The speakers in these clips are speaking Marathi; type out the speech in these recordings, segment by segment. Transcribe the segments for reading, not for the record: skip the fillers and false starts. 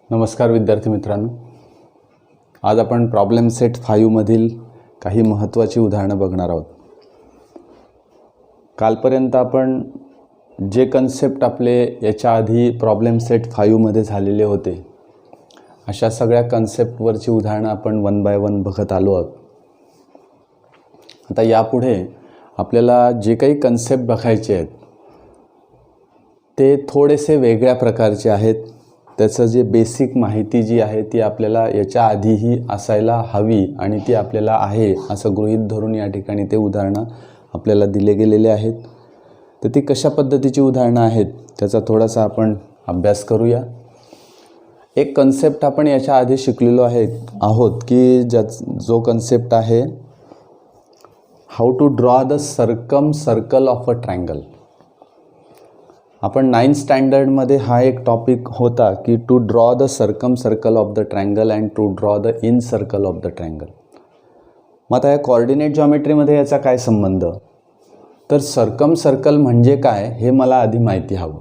नमस्कार विद्यार्थी मित्रांनो, आज आपण प्रॉब्लेम सेट 5 मधील काही महत्त्वाची उदाहरणं बघणार आहोत. कालपर्यंत आपण जे कन्सेप्ट आपले याच्या आधी प्रॉब्लेम सेट 5 मध्ये झालेले होते अशा सगळ्या कन्सेप्टवरची उदाहरणं आपण वन बाय वन बघत आलो आहोत. आता यापुढे आपल्याला जे काही कन्सेप्ट बघायचे आहेत ते थोडेसे वेगळ्या प्रकारचे आहेत. त्याचं जे बेसिक माहिती जी आहे ती आपल्याला याच्या आधीही असायला हवी आणि ती आपल्याला आहे असं गृहीत धरून या ठिकाणी ते उदाहरणं आपल्याला दिले गेलेले आहेत. तर ती कशा पद्धतीची उदाहरणं आहेत त्याचा थोडासा आपण अभ्यास करूया. एक कन्सेप्ट आपण याच्या आधी शिकलेलो आहोत की जो कन्सेप्ट आहे how to draw the circle of a triangle. आपण 9th स्टँडर्डमध्ये हा एक टॉपिक होता की to draw the circle of the triangle and to draw the incircle of the triangle. मग आता या कोऑर्डिनेट जॉमेट्रीमध्ये याचा काय संबंध? तर सर्कल म्हणजे काय हे मला आधी माहिती हवं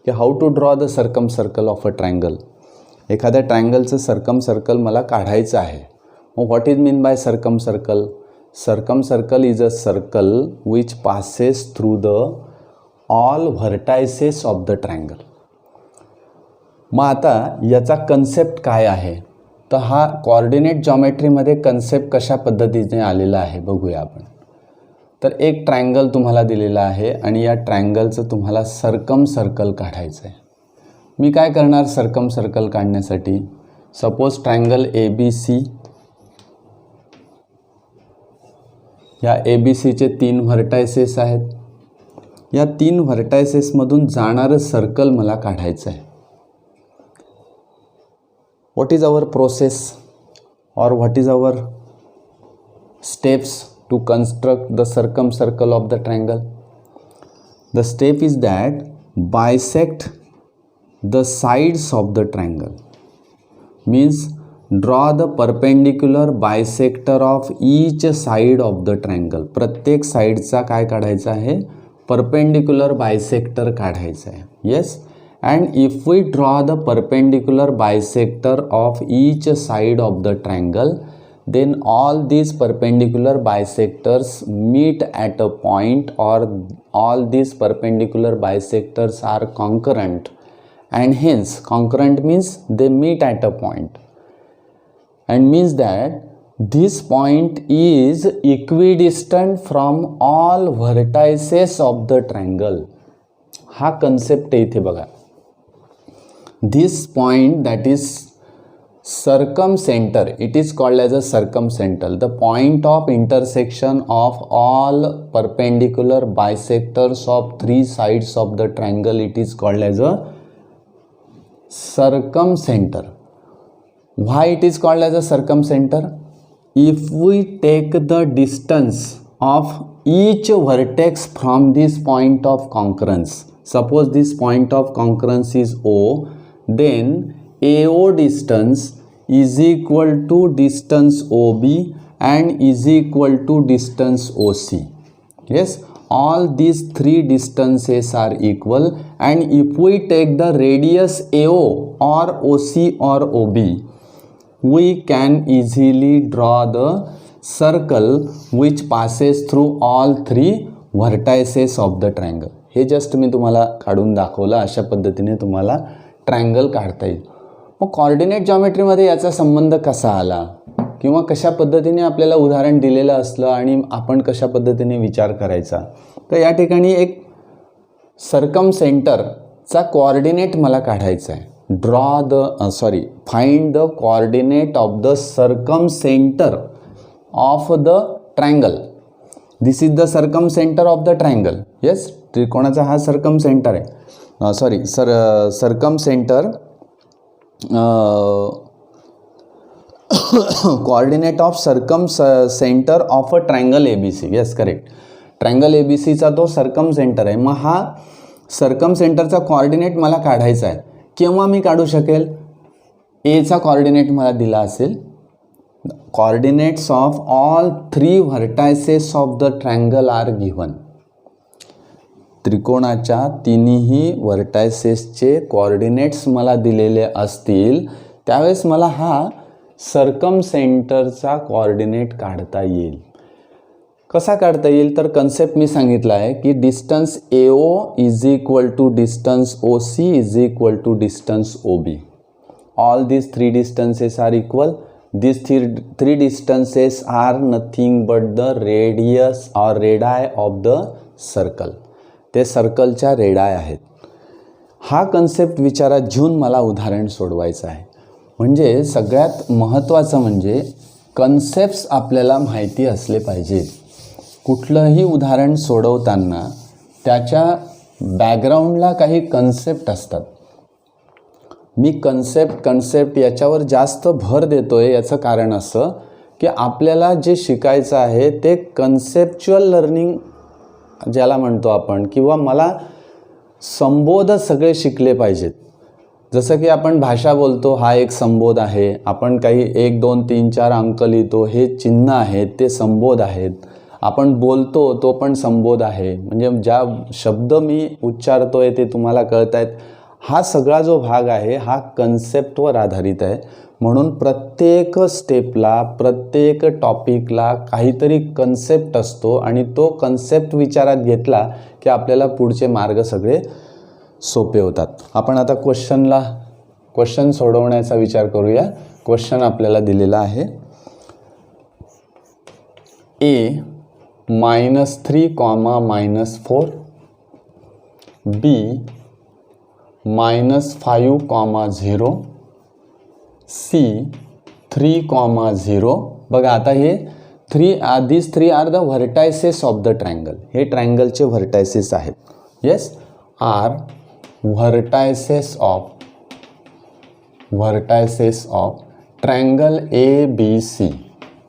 की how to draw the circle of a triangle. एखाद्या ट्रायंगलचं सर्कल मला काढायचं आहे. मग what is mean by circle? Circle is a circle which passes through the all vertices of the triangle. मग आता याचा कन्सेप्ट काय आहे? तर हा कोऑर्डिनेट जॉमेट्रीमध्ये कन्सेप्ट कशा पद्धतीने आलेला आहे बघूया आपण. तर एक ट्रायंगल तुम्हाला दिलेला आहे आणि या ट्रायंगलचं तुम्हाला सर्कल काढायचं आहे. मी काय करणार सर्कल काढण्यासाठी? सपोज ट्रायंगल ABC, या ABCचे 3 व्हर्टायसेस आहेत. या 3 व्हर्टायसेसमधून जाणारं सर्कल मला काढायचं आहे. What is our process or what is our steps to construct the circle of the triangle? The step is that bisect the sides of the triangle. Means draw the perpendicular bisector of each side of the triangle. प्रत्येक साईडचा काय काढायचा आहे? परपेंडिक्युलर बायसेक्टर काढायचा आहे. Yes. And if we draw the perpendicular bisector of each side of the triangle then all these perpendicular bisectors meet at a point, or all these perpendicular bisectors are concurrent, and hence concurrent means they meet at a point, and means that this point is equidistant from all vertices of the triangle. हा concept आहे इथे बघा. This point, that is circumcenter, it is called as a circumcenter, the point of intersection of all perpendicular bisectors of 3 sides of the triangle, it is called as a circumcenter. Why it is called as a circumcenter? If we take the distance of each vertex from this point of concurrence, suppose this point of concurrence is O, then AO distance is equal to distance OB and is equal to distance OC. Yes, all these 3 distances are equal, and if we take the radius AO or OC or OB, we can easily draw the circle which passes through all 3 vertices of the triangle. हे जस्ट मी तुम्हाला काढून दाखवलं. अशा पद्धतीने तुम्हाला ट्रायंगल काढता येईल. मग कोऑर्डिनेट जॉमेट्रीमध्ये याचा संबंध कसा आला किंवा कशा पद्धतीने आपल्याला उदाहरण दिलेलं असलं आणि आपण कशा पद्धतीने विचार करायचा? तर या ठिकाणी एक सर्कमसेंटरचा कोऑर्डिनेट मला काढायचा आहे. Find the coordinate of the circumcentre of the triangle. This is the circumcentre of the triangle. Yes, त्रिकोणाचा हा सर्कमसेंटर आहे. Circumcentre coordinate of circumcentre of a triangle ABC. Yes, correct. Triangle ABCचा तो सर्कमसेंटर आहे. मग हा सर्कमसेंटरचा कोऑर्डिनेट मला काढायचा आहे. केव्हा मी काढू शकेल? Aचा कोऑर्डिनेट मला दिला असेल. Coordinates of all 3 vertices of the triangle are given. त्रिकोणाच्या तिन्ही व्हर्टायसेसचे कोऑर्डिनेट्स मला दिलेले असतील त्यावेळेस मला हा सर्कम सेंटरचा कोऑर्डिनेट काढता येईल. कसा काढता येईल तर कन्सेप्ट मी सांगितला आहे की distance AO is equal to distance OC is equal to distance OB. All these three distances are equal. These three distances are nothing but the radius or radii of the circle. ते सर्कलच्या रेडाय आहेत. हा कन्सेप्ट विचारात घेऊन मला उदाहरण सोडवायचं आहे. म्हणजे सगळ्यात महत्त्वाचं म्हणजे कन्सेप्ट्स आपल्याला माहिती असले पाहिजेत. कुठलंही उदाहरण सोडवताना त्याच्या बॅकग्राऊंडला काही कन्सेप्ट असतात. मी कन्सेप्ट याच्यावर जास्त भर देतो आहे. याचं कारण असं की आपल्याला जे शिकायचं आहे ते कन्सेप्च्युअल लर्निंग ज्याला म्हणतो आपण, किंवा मला संबोध सगळे शिकले पाहिजेत. जसं की आपण भाषा बोलतो, हा एक संबोध आहे. आपण काही 1 2 3 4 अंक लिहितो, हे चिन्ह आहेत, ते संबोध आहेत. आपण बोलतो तो पण संबोध आहे. म्हणजे ज्या शब्द मी उच्चारतोय ते तुम्हाला कळत आहेत. हा सगळा जो भाग आहे हा कन्सेप्टवर आधारित आहे. म्हणून प्रत्येक स्टेपला, प्रत्येक टॉपिकला काहीतरी कन्सेप्ट असतो आणि तो कन्सेप्ट विचारात घेतला की आपल्याला पुढचे मार्ग सगळे सोपे होतात. आपण आता क्वेश्चन सोडवण्याचा विचार करूया. क्वेश्चन आपल्याला दिलेला आहे A -3, -4, B -5, 0, C 3, 0. बघा आता हे these three are the vertices of the triangle. हे ट्रायंगलचे व्हर्टायसेस आहेत. Yes, are vertices of triangle ABC.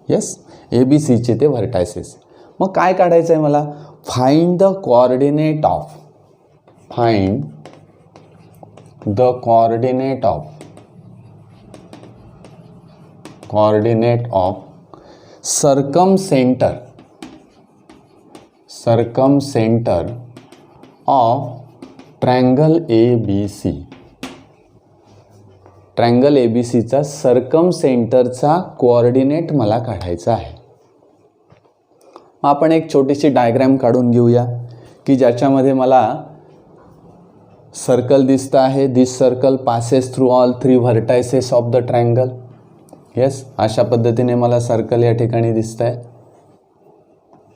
Yes, ABCचे ते व्हर्टायसेस. मग काय काढायचं आहे मला? Find the coordinate of circum center of triangle ABC. Triangle ABCचा सर्कम सेंटरचा कोऑर्डिनेट मला काढायचा आहे. आपण एक छोटीशी डायग्राम काढून घेऊया की ज्याच्यामध्ये मला सर्कल दिसतं आहे. This circle passes through all 3 vertices of the triangle. Yes, अशा पद्धतीने मला सर्कल या ठिकाणी दिसतं आहे.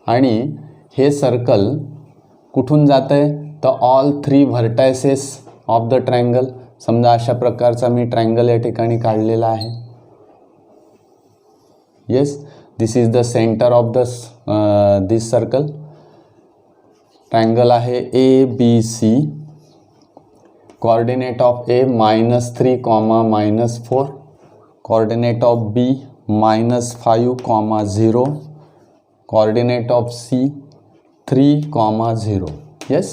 आणि हे सर्कल कुठून जातं आहे तर all 3 vertices of the triangle. समजा अशा प्रकारचा मी ट्रायंगल या ठिकाणी काढलेला आहे. Yes, this is the centre of this circle. Triangle आहे ABC. Coordinate of A -3, -4. Coordinate of B -5, 0. Coordinate of C 3, 0. Yes,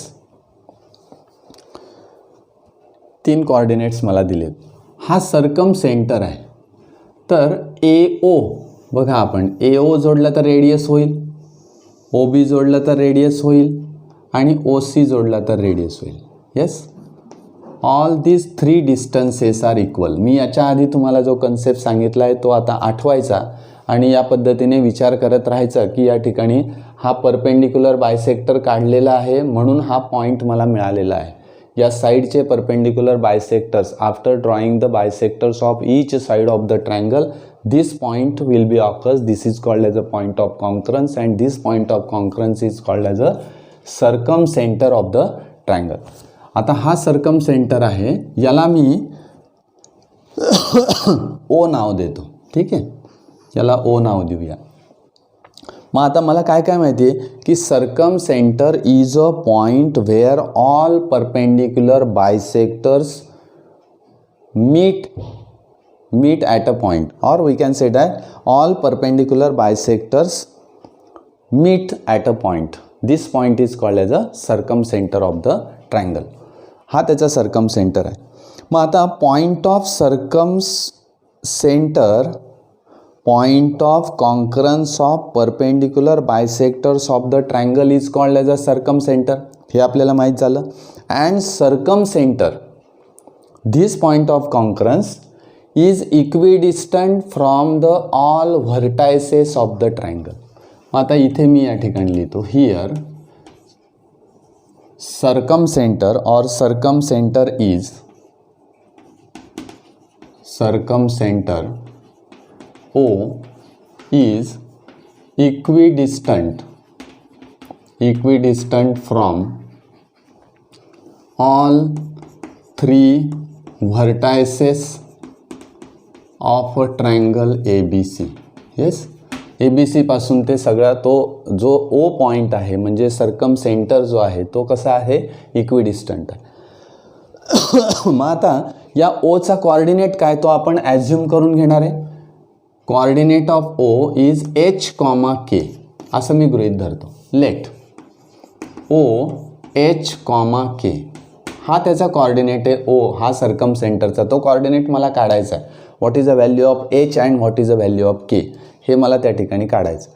3 coordinates मला दिलेत. हा सर्कम सेंटर आहे. तर AO बघा, आपण AO जोडला तर रेडियस होईल, OB जोडला तर रेडियस होईल आणि OC जोडला तर रेडियस होईल. Yes, all these 3 distances are equal. मी याच्या आधी तुम्हाला जो कन्सेप्ट सांगितला आहे तो आता आठवायचा आणि या पद्धतीने विचार करत राहायचं की या ठिकाणी हा परपेंडिक्युलर बायसेक्टर काढलेला आहे म्हणून हा पॉईंट मला मिळालेला आहे. या साईडचे perpendicular bisectors, after drawing the bisectors of each side of the triangle, this point will be occurs. This is called as a point of concurrence and this point of concurrence is called as a circumcenter of the triangle. आता हा सर्कम सेंटर आहे, याला मी O नाव देतो. ठीक आहे, याला O नाव देऊया. मग आता मला काय काय माहिती आहे की circumcentre is a point where all perpendicular bisectors meet at a point, or we can say that all perpendicular bisectors meet at a point. This point is called as a circumcenter of the triangle. हा त्याचा सर्कम सेंटर आहे. मग आता point of circumcentre, point of concurrence of perpendicular bisectors of the triangle is called as a circumcentre. हे आपल्याला माहीत झालं. And circumcentre, this point of concurrence is equidistant from the all vertices of the triangle. आता इथे मी या ठिकाणी लिहितो, here circumcenter or circumcenter is O is equidistant from all three vertices of a triangle ABC. yes, ABC पासून ते सगळा तो जो O पॉईंट आहे म्हणजे सर्कमसेंटर जो आहे तो कसा आहे, इक्विडिस्टंट आहे. मग आता या ओचा कोऑर्डिनेट काय तो आपण ॲज्युम करून घेणार आहे. Coordinate of O is H, K असं मी गृहीत धरतो. लेट O H, K हा त्याचा कोऑर्डिनेट आहे. O हा सर्कमसेंटरचा तो कोऑर्डिनेट मला काढायचा आहे. What is the value of H and what is the value of K हे मला त्या ठिकाणी काढायचं.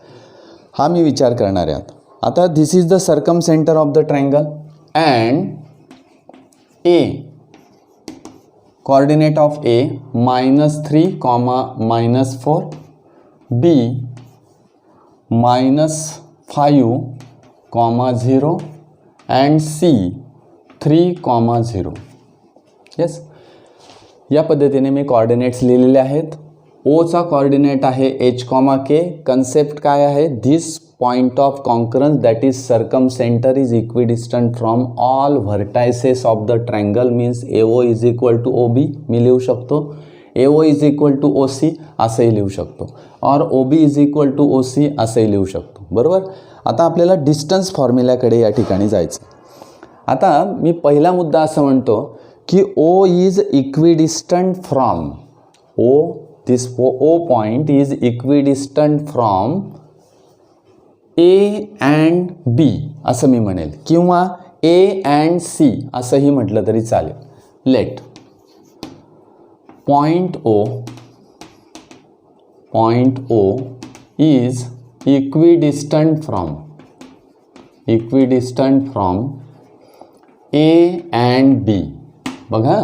हा मी विचार करणार आहे. आता this is the circumcentre of the triangle and A, coordinate of A -3, -4, B -5, 0 and C 3, 0. Yes, या पद्धतीने मी कोऑर्डिनेट्स लिहिलेले आहेत. ओचा कोऑर्डिनेट आहे H, K. कन्सेप्ट काय आहे, this point of concurrence that is circumcentre is equidistant from all vertices of the triangle means AO is equal to OB मी लिहू शकतो. AO is equal to OC असंही लिहू शकतो. Or OB is equal to OC असंही लिहू शकतो. बरोबर. आता आपल्याला डिस्टन्स फॉर्म्युल्याकडे या ठिकाणी जायचं. आता मी पहिला मुद्दा असं म्हणतो की O is equidistant from this O point is equidistant from A and B असं मी म्हणेल किंवा A and C असंही म्हटलं तरी चालेल. Let point O is equidistant from A and B. बघा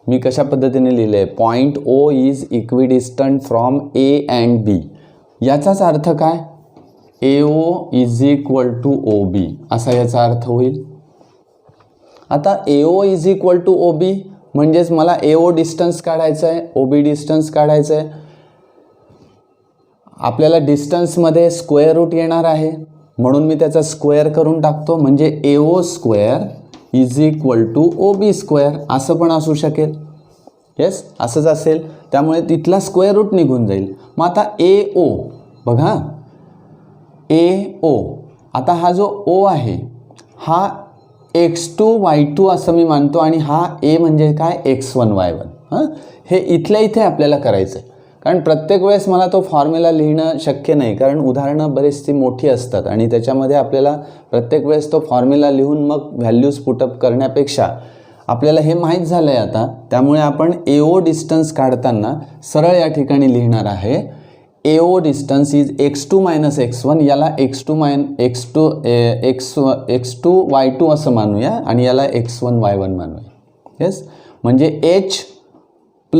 मी कशा पद्धतीने लिहिले आहे, point O is equidistant from A and B. याचाच अर्थ काय, AO is equal to OB असा याचा अर्थ होईल. आता AO is equal to OB म्हणजेच मला AO डिस्टन्स काढायचं आहे, OB डिस्टन्स काढायचं आहे. आपल्याला डिस्टन्समध्ये स्क्वेअर रूट येणार आहे म्हणून मी त्याचा स्क्वेअर करून टाकतो म्हणजे AO square is equal to OB square असं पण असू शकेल. येस, असंच असेल. त्यामुळे तिथला स्क्वेअर रूट निघून जाईल. मग आता AO बघा, AO आता हा जो O आहे हा x2 y2 असं मी मानतो आणि हा A म्हणजे काय x1 y1. हां, हे इथल्या इथे आपल्याला करायचं आहे कारण प्रत्येक वेळेस मला तो फॉर्म्युला लिहिणं शक्य नाही कारण उदाहरणं बरीचशी मोठी असतात आणि त्याच्यामध्ये आपल्याला प्रत्येक वेळेस तो फॉर्म्युला लिहून मग व्हॅल्यूज पुटअप करण्यापेक्षा आपल्याला हे माहीत झालं आहे आता. त्यामुळे आपण AO डिस्टन्स काढताना सरळ या ठिकाणी लिहिणार आहे AO distance is x2 - x1 याला x2 y2 असं मानूया आणि याला x1 y1 मानूया. येस, म्हणजे h +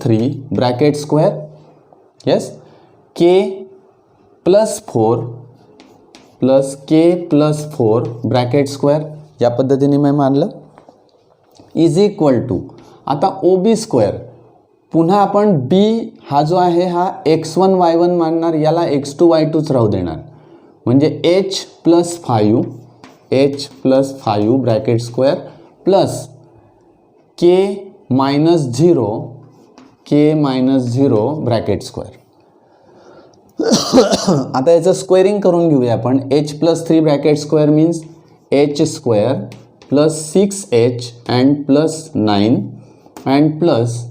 3 bracket square. Yes, k + 4 + k + 4 bracket square या पद्धतीने मी मानलं इज इक्वल टू आता OB स्क्वेअर. पुन्हा आपण B हा जो आहे हा x1 y1 मानणार, याला x2 y2च राहू देणार म्हणजे h + 5 bracket square plus k -0 bracket square. आता याचं स्क्वेअरिंग करून घेऊया आपण. h + 3 bracket square means h square plus 6h and plus 9 and plus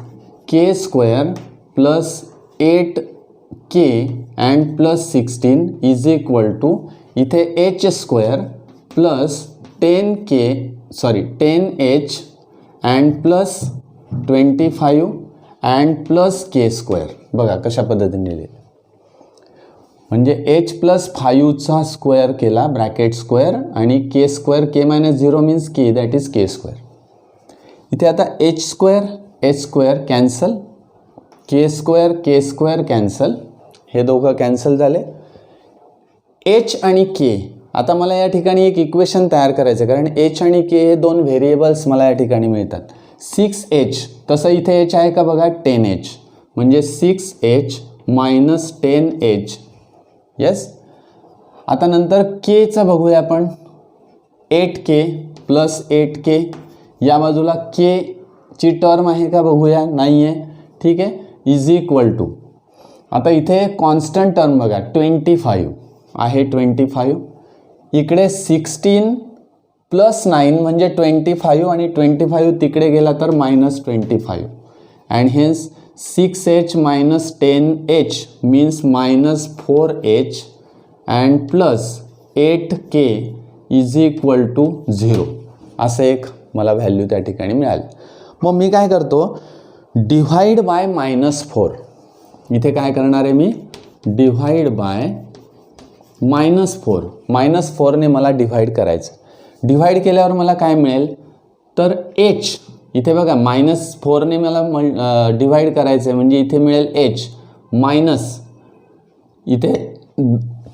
k square plus 8k and plus 16 is equal to इथे h square plus 10h and plus 25 and plus k square. बघा कशा पद्धतीने लिहिले. म्हणजे एच प्लस 5चा स्क्वेअर केला ब्रॅकेट स्क्वेअर आणि K square K minus 0 means K that is K square. इथे आता एच स्क्वेअर कॅन्सल, के स्क्वेअर कॅन्सल, हे दोघं कॅन्सल झाले. एच आणि के, आता मला या ठिकाणी एक इक्वेशन तयार करायचं कारण एच आणि के हे दोन व्हेरिएबल्स मला या ठिकाणी मिळतात. 6h, तसं इथे एच आहे का बघा 10h, म्हणजे 6h मायनस 10h. येस. आता नंतर केचं बघूया आपण. 8k प्लस 8k, या बाजूला के ची टर्म आहे का बघूया, नाही आहे. ठीक आहे. इज इक्वल टू, आता इथे कॉन्स्टंट टर्म बघा 25 आहे, 25. इकडे 16 प्लस 9 म्हणजे 25 आणि 25 तिकडे गेला तर minus 25 and hence 6h minus 10h means minus 4h and plus 8k is equal to 0. असं एक मला व्हॅल्यू त्या ठिकाणी मिळाली. मग मी काय करतो, डिव्हाइड बाय -4. इथे काय करणार आहे मी, डिव्हाइड बाय -4. -4ने मला डिव्हाइड करायचं. डिव्हाइड केल्यावर मला काय मिळेल तर h, इथे बघा -4ने मला डिव्हाइड करायचं आहे म्हणजे इथे मिळेल h मायनस, इथे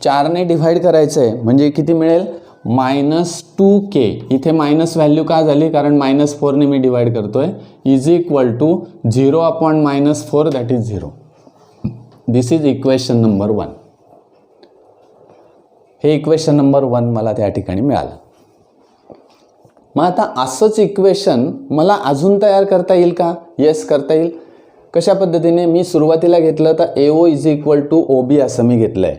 4ने डिव्हाइड करायचं आहे म्हणजे किती मिळेल -2k. इथे मायनस व्हॅल्यू का झाली कारण -4ने मी डिवाइड करतोय. Is equal to 0 upon -4 that is 0. This is equation number 1. हे इक्वेशन नंबर 1 मला त्या ठिकाणी मिळालं. मग आता असंच इक्वेशन मला अजून तयार करता येईल का? येस, करता येईल. कशा पद्धतीने, मी सुरुवातीला घेतलं तर AO is equal to OB असं मी घेतलं आहे.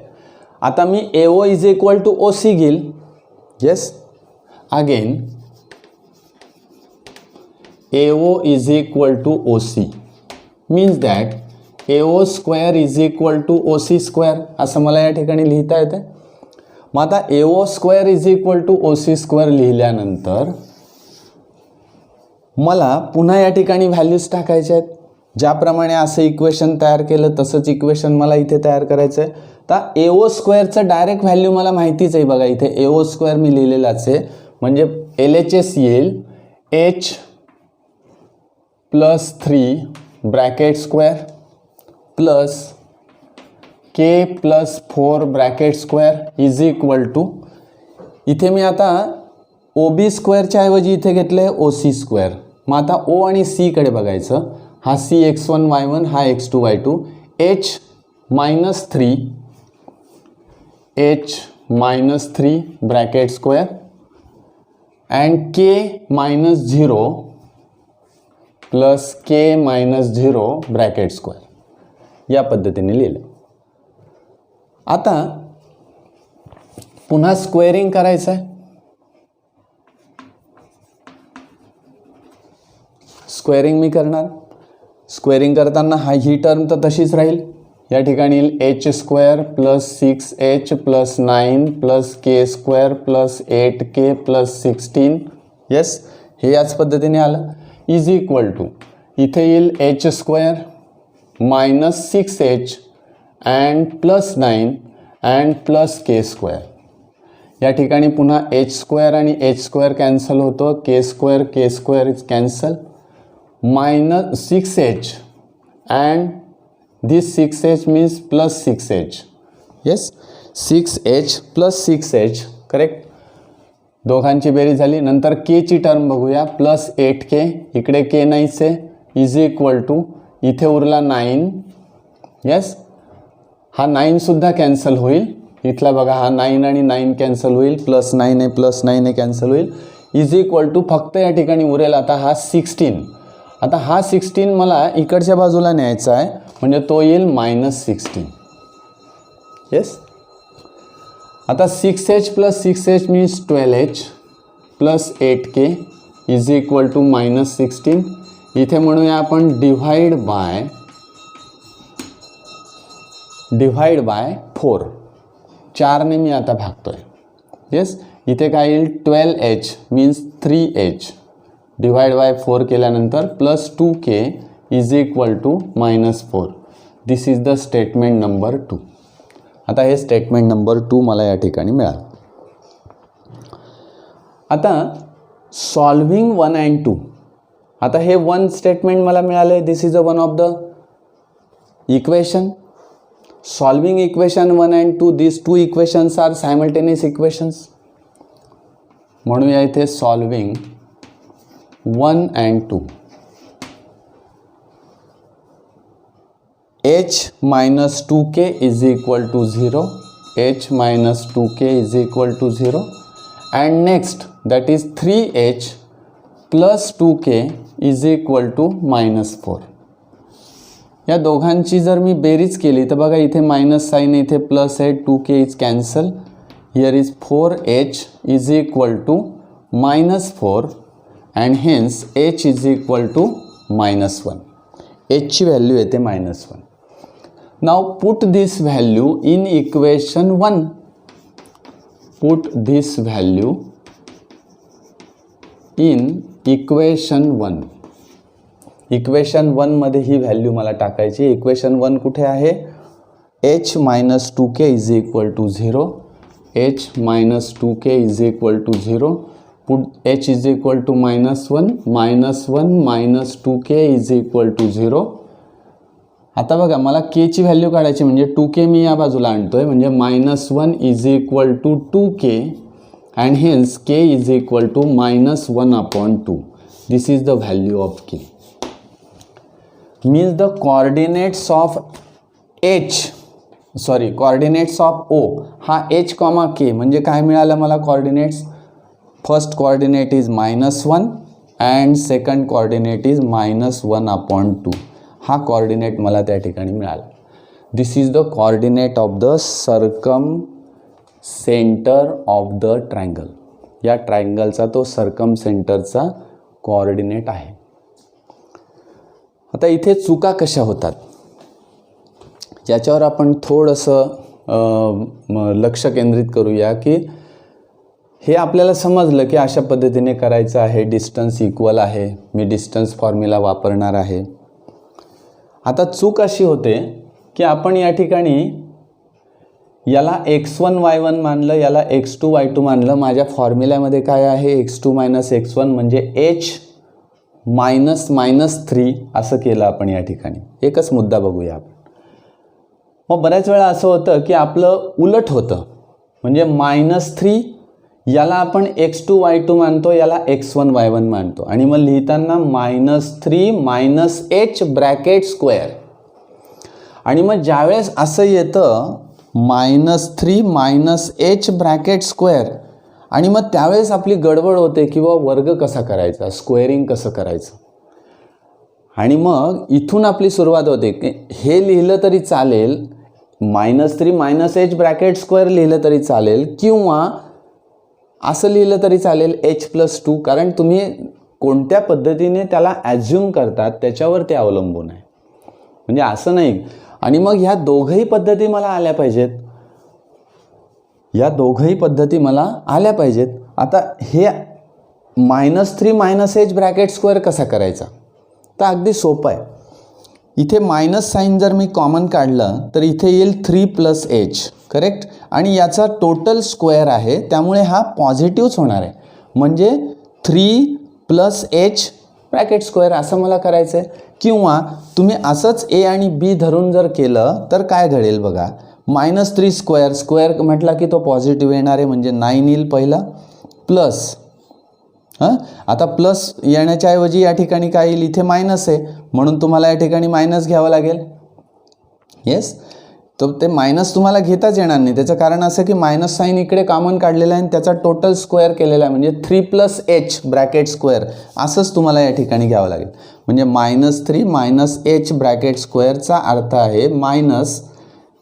आता मी AO is equal to OC घेईल. Yes, again AO is equal to OC means that AO square is equal to OC square असं मला या ठिकाणी लिहिता येते. मग आता AO square is equal to OC square लिहिल्यानंतर मला पुन्हा या ठिकाणी व्हॅल्यूज टाकायच्या आहेत. ज्याप्रमाणे असं इक्वेशन तयार केलं तसंच इक्वेशन मला इथे तयार करायचं आहे. तर AO स्क्वेअरचं डायरेक्ट व्हॅल्यू मला माहितीच आहे बघा. इथे AO स्क्वेअर मी लिहिलेलाच आहे म्हणजे LHS येईल h plus 3 bracket square plus k plus 4 bracket square is equal to, इथे मी आता OB स्क्वेअरच्या ऐवजी इथे घेतलं आहे OC स्क्वेअर. मग आता O आणि C कडे बघायचं. हा C x1 y1, हा x2 y2, h minus 3 bracket square and k minus 0 plus k minus 0 bracket square, या पद्धतीने लिहिलं. आता पुन्हा स्क्वेअरिंग करायचं आहे. स्क्वेअरिंग मी करणार. स्क्वेअरिंग करताना ही टर्म तर तशीच राहील. या ठिकाणी h square plus 6h plus 9 plus k square plus 8k plus 16. Yes, हे याच पद्धतीने आलं. इज इक्वल टू, इथे येईल h square minus 6h and plus 9 and plus k square. या ठिकाणी पुन्हा h स्क्वेअर आणि h स्क्वेअर कॅन्सल होतो. k square is cancel. minus 6h and this 6h means plus 6h. Yes, 6h plus 6h, correct. दोघांची बेरीज झाली. नंतर k ची टर्म बघूया. प्लस 8k, इकडे k नाहीच आहे, इज इक्वल टू, इथे उरला 9. येस, हा 9 सुद्धा कॅन्सल होईल. इथला बघा हा 9 आणि 9 कॅन्सल होईल. प्लस 9 आहे प्लस 9 आहे कॅन्सल होईल. इज इक्वल टू, फक्त या ठिकाणी उरेल आता हा 16. आता हा 16 मला इकडच्या बाजूला न्यायचा आहे म्हणजे तो येईल -16. येस, आता 6h plus 6h means 12h plus 8k is equal to -16. इथे म्हणूया आपण डिव्हाइड बाय 4. 4ने मी आता भागतोय. येस, इथे काय येईल 12h means 3h divide by 4 केल्यानंतर plus 2k is equal to -4. This is the statement number 2. आता हे स्टेटमेंट नंबर 2 मला या ठिकाणी मिळालं. आता सॉल्विंग 1 and 2, आता हे 1 स्टेटमेंट मला मिळाले. This is a one of the equation. Solving equation 1 and 2, these two equations are simultaneous equations. म्हणूया इथे solving 1 and 2. h minus 2k is equal to 0. h minus 2k is equal to 0. And next, that is 3h plus 2k is equal to minus 4. या दोघांची जर मी बेरीज केली तर बघा इथे मायनस साइन इथे प्लस आहे. 2k is cancel. Here is 4h is equal to -4 and hence h is equal to -1. h ची व्हॅल्यू येते -1. Now put this value in equation 1. Put this value in equation 1. Equation 1 मध्ये ही व्हॅल्यू मला टाकायची. इक्वेशन 1 कुठे आहे? h minus 2k is equal to 0. h minus 2k is equal to 0. Put h is equal to -1. -1 minus 2k is equal to 0. आता बघा मला k ची व्हॅल्यू काढायची म्हणजे 2k मी या बाजूला आणतोय म्हणजे -1 is equal to 2k and hence k is equal to -1/2. This is the value of k. means the coordinates of coordinates of O हा h, k म्हणजे काय मिळालं मला coordinates? First coordinate is -1 and second coordinate is -1/2. हा coordinate मला त्या ठिकाणी मिळाला. This is the coordinate of the circumcenter of the triangle. या ट्रायंगलचा तो circumcenterचा coordinate आहे. आता इथे चुका कशा होतात याच्यावर आपण थोडंसं लक्ष केंद्रित करूया की हे आपल्याला समजलं की अशा पद्धतीने करायचं आहे. डिस्टन्स इक्वल आहे. मी डिस्टन्स फॉर्म्युला वापरणार आहे. आता चूक अशी होते की आपण या ठिकाणी याला x1 y1 मानलं, याला x2 y2 मानलं. माझ्या फॉर्म्युल्यामध्ये काय आहे? x2 - x1 म्हणजे h -3 असं केलं आपण या ठिकाणी. एकच मुद्दा बघूया आपण. मग बऱ्याच वेळा असं होतं की आपलं उलट होतं म्हणजे -3 याला आपण x2 y2 मानतो, याला x1 y1 मानतो आणि मग लिहिताना -3 - h ब्रॅकेट स्क्वेअर. आणि मग ज्यावेळेस असं येतं -3 - h ब्रॅकेट स्क्वेअर आणि मग त्यावेळेस आपली गडबड होते की वर्ग कसा करायचा, स्क्वेअरिंग कसं करायचं. आणि मग इथून आपली सुरुवात होते की हे लिहिलं तरी चालेल, -3 - h ब्रॅकेट स्क्वेअर लिहिलं तरी चालेल किंवा असं लिहिलं तरी चालेल h+2. कारण तुम्ही कोणत्या पद्धतीने त्याला ॲज्युम करतात त्याच्यावर ते अवलंबून आहे. म्हणजे असं नाही. आणि मग ह्या दोघंही पद्धती मला आल्या पाहिजेत. या दोघंही पद्धती मला आल्या पाहिजेत. आता हे -3 - h ब्रॅकेट स्क्वेअर कसा करायचा? तर अगदी सोपं आहे. इथे मायनस साईन जर मी कॉमन काढलं तर इथे येईल 3 + h. करेक्ट. आणि याचा टोटल स्क्वेअर आहे त्यामुळे हा पॉझिटिव्हच होणार आहे. म्हणजे 3 + h ब्रॅकेट स्क्वेअर असं मला करायचं आहे. किंवा तुम्ही असंच a आणि b धरून जर केलं तर काय घडेल बघा. -3 स्क्वेअर म्हटला की तो पॉझिटिव्ह येणार आहे म्हणजे 9 येईल पहिला प्लस. आता प्लस येण्याच्या ऐवजी या ठिकाणी काय येईल? इथे मायनस आहे म्हणून तुम्हाला या ठिकाणी मायनस घ्यावं लागेल. येस. तर ते मायनस तुम्हाला घेताच येणार नाही. त्याचं कारण असं की मायनस साईन इकडे कॉमन काढलेला आहे आणि त्याचा टोटल स्क्वेअर केलेला आहे म्हणजे 3 + h ब्रॅकेट स्क्वेअर असंच तुम्हाला या ठिकाणी घ्यावं लागेल. म्हणजे -3 - h ब्रॅकेट स्क्वेअरचा अर्थ आहे मायनस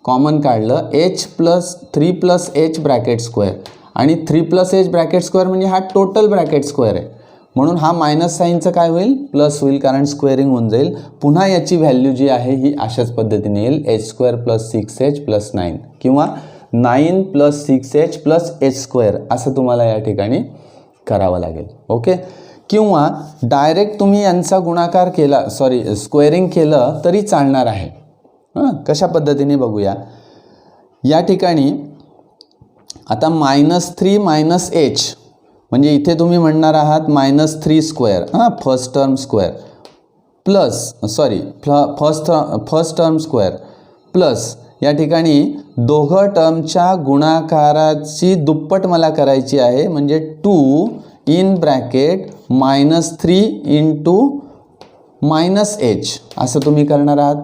कॉमन काढलं h+3 + h ब्रॅकेट स्क्वेअर आणि 3 + h ब्रॅकेट स्क्वेअर म्हणजे हा टोटल ब्रॅकेट स्क्वेअर आहे. म्हणून हा मायनस साईनचं काय होईल? प्लस होईल कारण स्क्वेअरिंग होऊन जाईल. पुन्हा याची व्हॅल्यू जी आहे ही अशाच पद्धतीने येईल h² + 6h + 9 किंवा 9 + 6h + h² असं तुम्हाला या ठिकाणी करावं लागेल. ओके. किंवा डायरेक्ट तुम्ही यांचा गुणाकार केला स्क्वेअरिंग केलं तरी चालणार आहे. कशा पद्धतीने बघूया. या ठिकाणी आता -3 - h म्हणजे इथे तुम्ही म्हणणार आहात -3 स्क्वेअर, हां first term square plus first term square plus या ठिकाणी दोघं टर्मच्या गुणाकाराची दुप्पट मला करायची आहे, म्हणजे 2 इन ब्रॅकेट -3 × -h असं तुम्ही करणार आहात.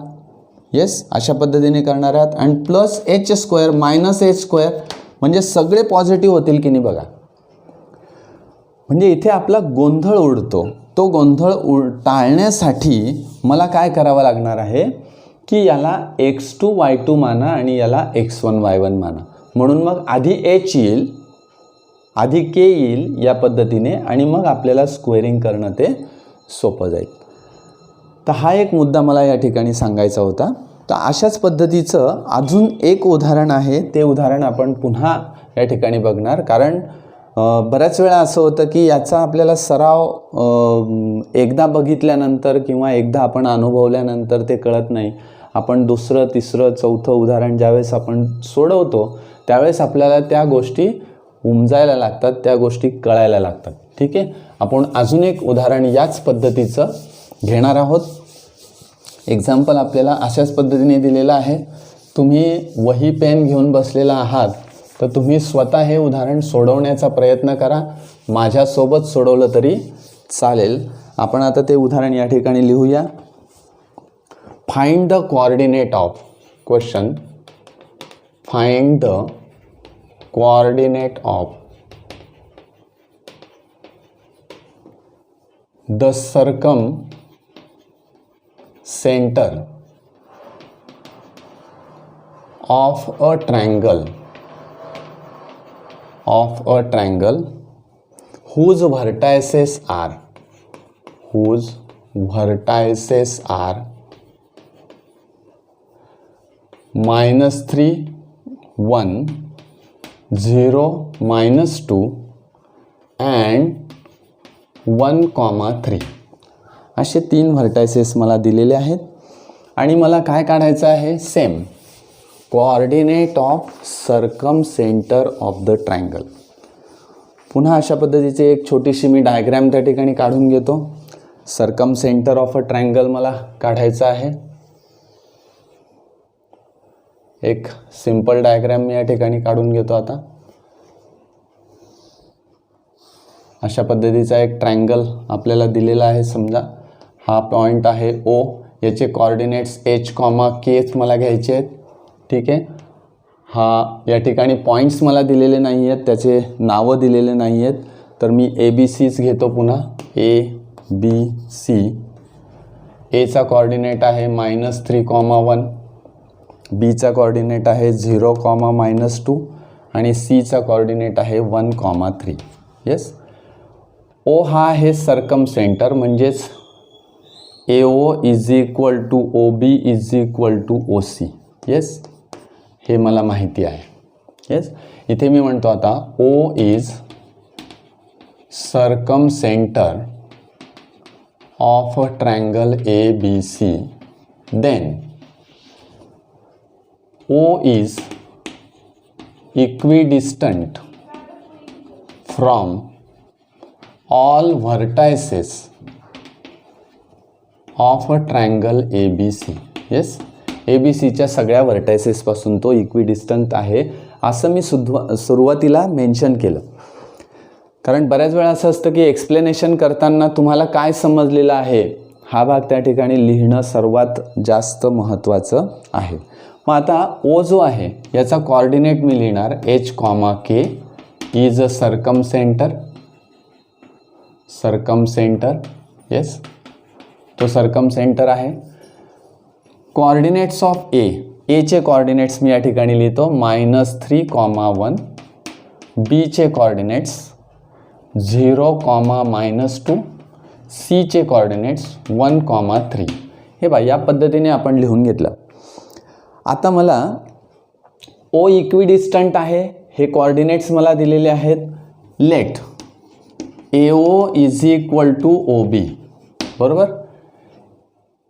येस, अशा पद्धतीने करणार आहात. आणि plus h square -h square म्हणजे सगळे पॉझिटिव्ह होतील की नाही बघा. म्हणजे इथे आपला गोंधळ उडतो. तो गोंधळ टाळण्यासाठी मला काय करावं लागणार आहे की याला x2 y2 माना आणि याला x1 y1 माना. म्हणून मग आधी h येईल, आधी k येईल या पद्धतीने, आणि मग आपल्याला स्क्वेअरिंग करणं ते सोपं जाईल. तर हा एक मुद्दा मला या ठिकाणी सांगायचा होता. तर अशाच पद्धतीचं अजून एक उदाहरण आहे, ते उदाहरण आपण पुन्हा या ठिकाणी बघणार. कारण बऱ्याच वेळा असं होतं की याचा आपल्याला सराव एकदा बघितल्यानंतर किंवा एकदा आपण अनुभवल्यानंतर ते कळत नाही. आपण दुसरं तिसरं चौथं उदाहरण ज्यावेळेस आपण सोडवतो त्यावेळेस आपल्याला त्या गोष्टी उमजायला लागतात, त्या गोष्टी कळायला लागतात. ठीक आहे, आपण अजून एक उदाहरण याच पद्धतीचं घेणार आहोत. एक्झाम्पल आपल्याला अशाच पद्धतीने दिलेलं आहे. तुम्ही वही पेन घेऊन बसलेला आहात तर तुम्ही स्वतः हे उदाहरण सोडवण्याचा प्रयत्न करा. माझ्यासोबत सोडवलं तरी चालेल. आपण आता ते उदाहरण या ठिकाणी लिहूया. Find the coordinate of question. Find the coordinate of the circum centre of a triangle whose vertices are -3 1 0 -2 and 1, 3 असे 3 व्हर्टायसेस मला दिलेले आहेत. आणि मला काय काढायचं आहे, same coordinate of circum centre of the triangle. पुन्हा अशा पद्धतीची एक छोटीशी मी डायग्रॅम त्या ठिकाणी काढून घेतो. Circum centre of a triangle मला काढायचं आहे. एक सिंपल डायग्रॅम मी या ठिकाणी काढून घेतो. आता अशा पद्धतीचा एक ट्रायंगल आपल्याला दिलेला आहे. समजा हा पॉईंट आहे O, याचे कोऑर्डिनेट्स h, k मला घ्यायचे आहेत. ठीक आहे, हा या ठिकाणी पॉईंट्स मला दिलेले नाही आहेत, त्याचे नावं दिलेले नाही आहेत, तर मी ABCच घेतो. पुन्हा ABC. एचा कोऑर्डिनेट आहे -3, 1, बीचा कोऑर्डिनेट आहे 0, -2 आणि सीचा कोऑर्डिनेट आहे 1, 3. येस, O हा आहे सर्कम सेंटर, म्हणजेच AO = OB = OC. येस, हे मला माहिती आहे. येस, इथे मी म्हणतो आता O is circumcentre of a triangle ABC. Then O is equidistant from all vertices of a triangle ABC. Yes, ABCच्या सगळ्या व्हर्टायसेसपासून तो इक्विडिस्टंट आहे, असं मी सुरुवातीला मेन्शन केलं. कारण बऱ्याच वेळा असं असतं की एक्सप्लेनेशन करताना तुम्हाला काय समजलेलं आहे हा भाग त्या ठिकाणी लिहिणं सर्वात जास्त महत्त्वाचं आहे. मग आता O जो आहे याचा कोऑर्डिनेट मी लिहिणार h, k is a circum centre. Yes, तो सर्कम सेंटर आहे. कोऑर्डिनेट्स ऑफ A चे कोऑर्डिनेट्स मी या ठिकाणी लिहितो -3, 1. B चे कोऑर्डिनेट्स 0, -2. C चे कोऑर्डिनेट्स 1, 3. हे बघा, या पद्धतीने आपण लिहून घेतलं. आता मला O इक्विडिस्टंट आहे, हे कोऑर्डिनेट्स मला दिलेले आहेत. Let AO = OB. बरोबर,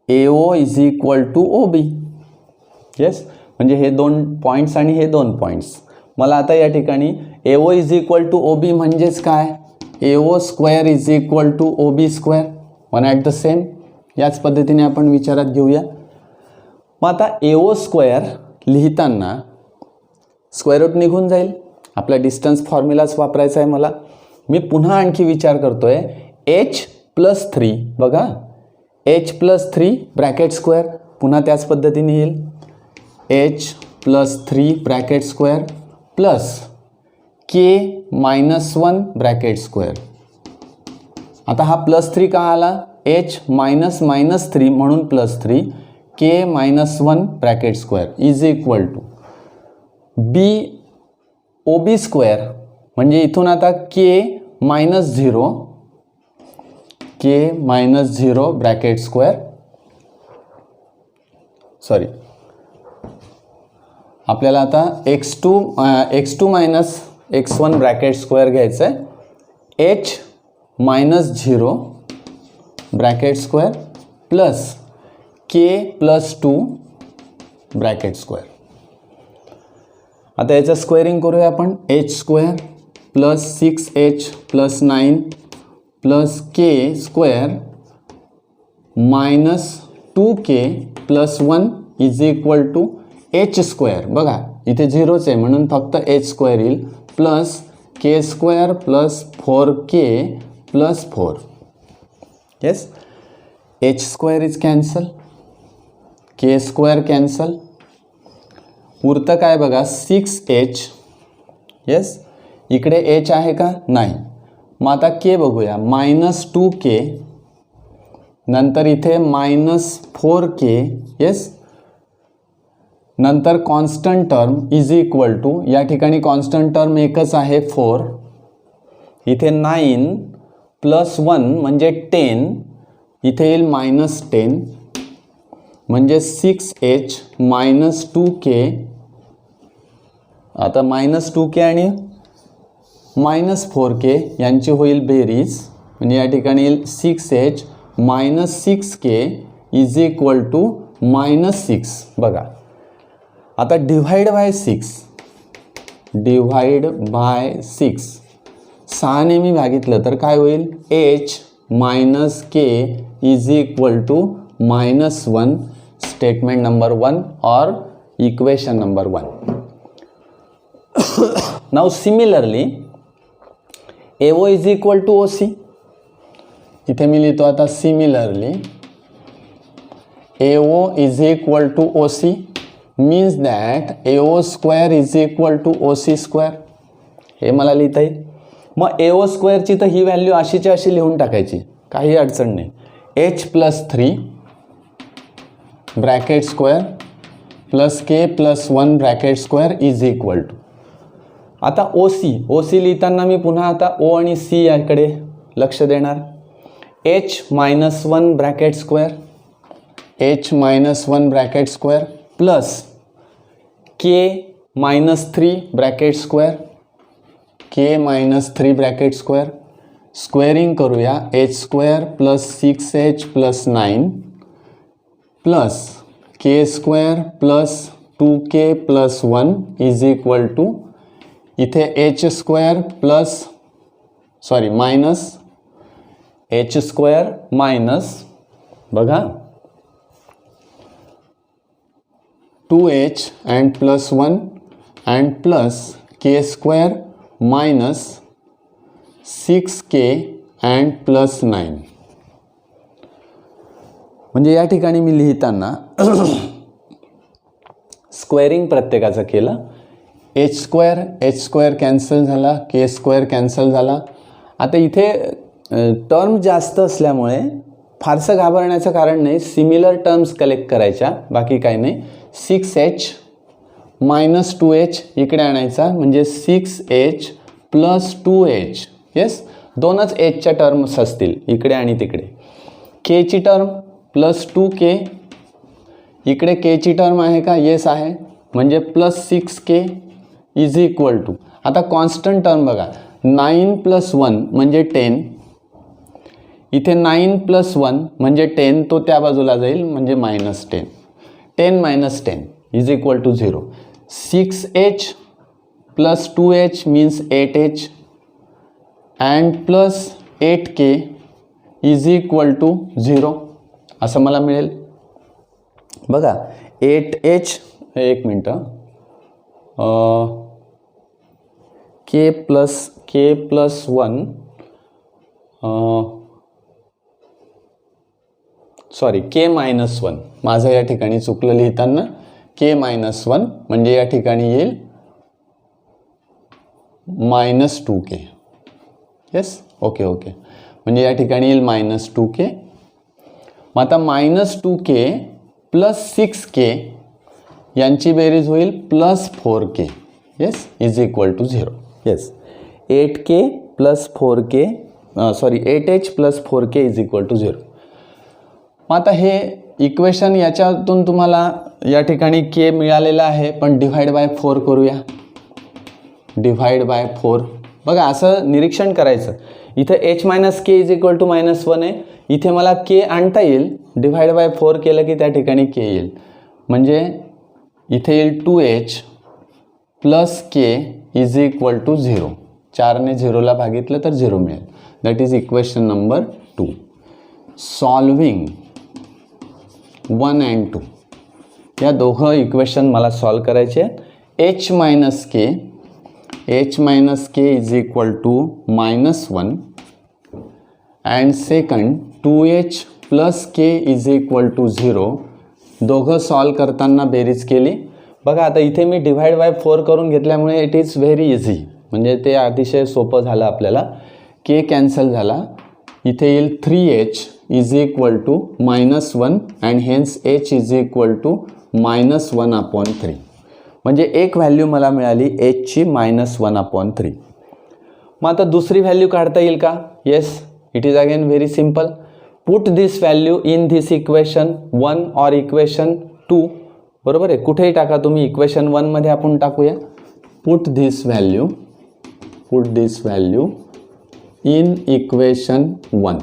AO = OB. येस, म्हणजे हे 2 पॉईंट्स आणि हे 2 पॉईंट्स. मला आता या ठिकाणी AO is equal to OB म्हणजेच काय, AO square is equal to OB square, one at the same. याच पद्धतीने आपण विचारात घेऊया. मग आता AO स्क्वेअर लिहिताना स्क्वेअर रूट निघून जाईल. आपला डिस्टन्स फॉर्म्युलाच वापरायचा आहे मला. मी पुन्हा आणखी विचार करतोय, h+3 बघा, h+3 ब्रॅकेट स्क्वेअर, पुन्हा त्याच पद्धतीने येईल h+3 bracket square plus k-1 bracket square. आता हा +3 का आला, h-3 म्हणून +3 k-1 bracket square is equal to OB square, म्हणजे इथून आता k-0 ब्रॅकेट स्क्वेअर, सॉरी आपल्याला आता x2 minus x1 bracket square घ्यायचं आहे, h-0 bracket square plus k+2 bracket square. आता याचं स्क्वेअरिंग करूया आपण. h² plus 6h plus 9 plus k square minus 2k plus 1 is equal to h square. बघा इथे 0च आहे म्हणून फक्त h स्क्वेअर येईल plus k square plus 4k plus 4. Yes, h square is cancel, k square cancel, उरतं काय बघा 6h. येस, इकडे h आहे का, नाही. मग आता k बघूया, -2k, नंतर इथे -4k. येस, नंतर constant term is equal to, या ठिकाणी कॉन्स्टंट टर्म एकच आहे 4, इथे 9 प्लस 1 म्हणजे 10, इथे येईल -10 म्हणजे 6h -2k. आता -2k आणि -4k यांची होईल बेरीज, म्हणजे या ठिकाणी येईल 6h -6k is equal to -6. बघा आता डिव्हाइड बाय 6 6ने मी भागितलं तर काय होईल, h - k is equal to -1. Statement number 1 or equation number 1. Now similarly AO is equal to OC. इथे मी लिहितो आता similarly AO is equal to OC means that AO square is equal to OC square. हे मला लिहिता येईल. मग AO स्क्वेअरची तर ही व्हॅल्यू अशीच्या अशी लिहून टाकायची, काही अडचण नाही. h+3 bracket square plus k+1 bracket square is equal to. आता OC लिहिताना मी पुन्हा आता O आणि C याकडे लक्ष देणार. h-1 bracket square, h-1 bracket square plus k-3 bracket square, k-3 bracket square. Squaring करूया, h square plus 6h plus 9 plus k square plus 2k plus 1 is equal to, इथे h square plus sorry minus h square minus बघा 2h and plus 1 and plus k square minus 6k and plus 9. म्हणजे या ठिकाणी मी लिहिताना स्क्वेअरिंग प्रत्येकाचं केलं. h स्क्वेअर कॅन्सल झाला, k स्क्वेअर कॅन्सल झाला. आता इथे टर्म जास्त असल्यामुळे फारसं घाबरण्याचं कारण नाही, सिमिलर टर्म्स कलेक्ट करायच्या, बाकी काही नाही. 6h मायनस 2h इकडे आणायचा म्हणजे 6h प्लस 2h. येस, दोनच hच्या टर्म्स असतील इकडे आणि तिकडे. k ची टर्म प्लस 2k, इकडे k ची टर्म आहे का, येस आहे, म्हणजे plus 6k is equal to. आता कॉन्स्टंट टर्म बघा, 9 प्लस 1 म्हणजे 10, इथे 9 प्लस 1 म्हणजे 10, तो त्या बाजूला जाईल म्हणजे -10. 10 - 10 is equal to 0. 6h plus 2h means 8h and plus 8k is equal to 0 असं मला मिळेल. बघा 8h, एक मिनटं, k plus 1 sorry k minus 1, माझं या ठिकाणी चुकलं लिहिताना. k minus 1 म्हणजे या ठिकाणी येईल -2k. येस, ओके म्हणजे या ठिकाणी येईल -2k. मग आता -2k प्लस 6k यांची बेरीज होईल +4k. Yes, is equal to 0. Yes, 8k plus 4k 8h plus 4k is equal to 0. मग आता हे इक्वेशन याच्यातून तुम्हाला या ठिकाणी k मिळालेला आहे, पण डिव्हाइड बाय 4 करूया. Divide by 4. बघा असं निरीक्षण करायचं, इथं h minus K is equal to -1 आहे, इथे मला k आणता येईल. डिव्हाइड बाय 4 केलं की त्या ठिकाणी k येईल, म्हणजे इथे येईल 2h plus k is equal to 0. 4ने 0ला भागितलं तर 0 मिळेल. That is equation number 2. Solving 1 and 2 या दोघं इक्वेशन मला सॉल्व करायचे आहेत. h minus k is equal to -1 and second 2h plus k is equal to 0. दोघं सॉल्व करताना बेरीज केली. बघा आता इथे मी डिव्हाइड बाय 4 करून घेतल्यामुळे इट इज व्हेरी इझी, म्हणजे ते अतिशय सोपं झालं आपल्याला. k कॅन्सल झाला, इथे येईल 3h is equal to -1 and hence h is equal to -1/3. म्हणजे एक व्हॅल्यू मला मिळाली h ची -1/3. मग आता दुसरी व्हॅल्यू काढता येईल का? Yes, it is again very simple. Put this value in this equation 1 or equation 2. बरोबर आहे, कुठेही टाका तुम्ही. इक्वेशन 1 मध्ये आपण टाकूया. Put this value in equation 1.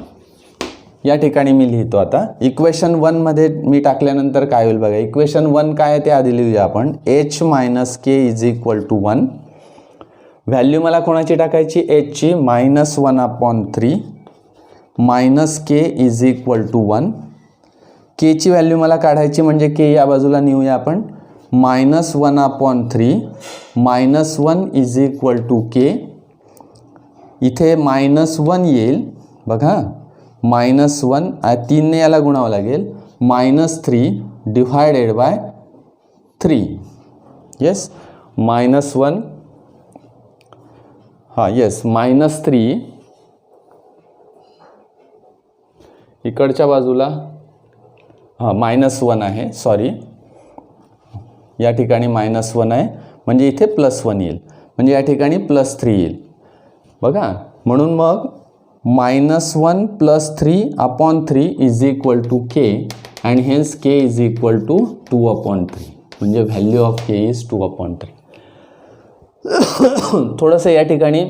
या ठिकाणी मी लिहितो आता. इक्वेशन 1 मध्ये मी टाकल्यानंतर काय होईल बघा. इक्वेशन 1 काय आहे ते आधी लिहूया आपण. h minus K is equal to 1. Value मला कोणाची टाकायची? h ची -1/3 minus K is equal to 1. K ची व्हॅल्यू मला काढायची, म्हणजे के या बाजूला नेऊया आपण. -1/3 -1 इज इक्वल टू के. इथे -1 येईल बघा. -1 3ने याला गुणावं लागेल. -3 डिवाइडेड बाय 3. येस, -1 हां येस -3 इकडच्या बाजूला हां -1 आहे. सॉरी, या ठिकाणी -1 आहे, म्हणजे इथे +1 येईल, म्हणजे या ठिकाणी +3 येईल बघा. म्हणून मग -1 + 3/3 is equal to K and hence K is equal to 2/3. म्हणजे व्हॅल्यू ऑफ के इज 2/3. थोडंसं या ठिकाणी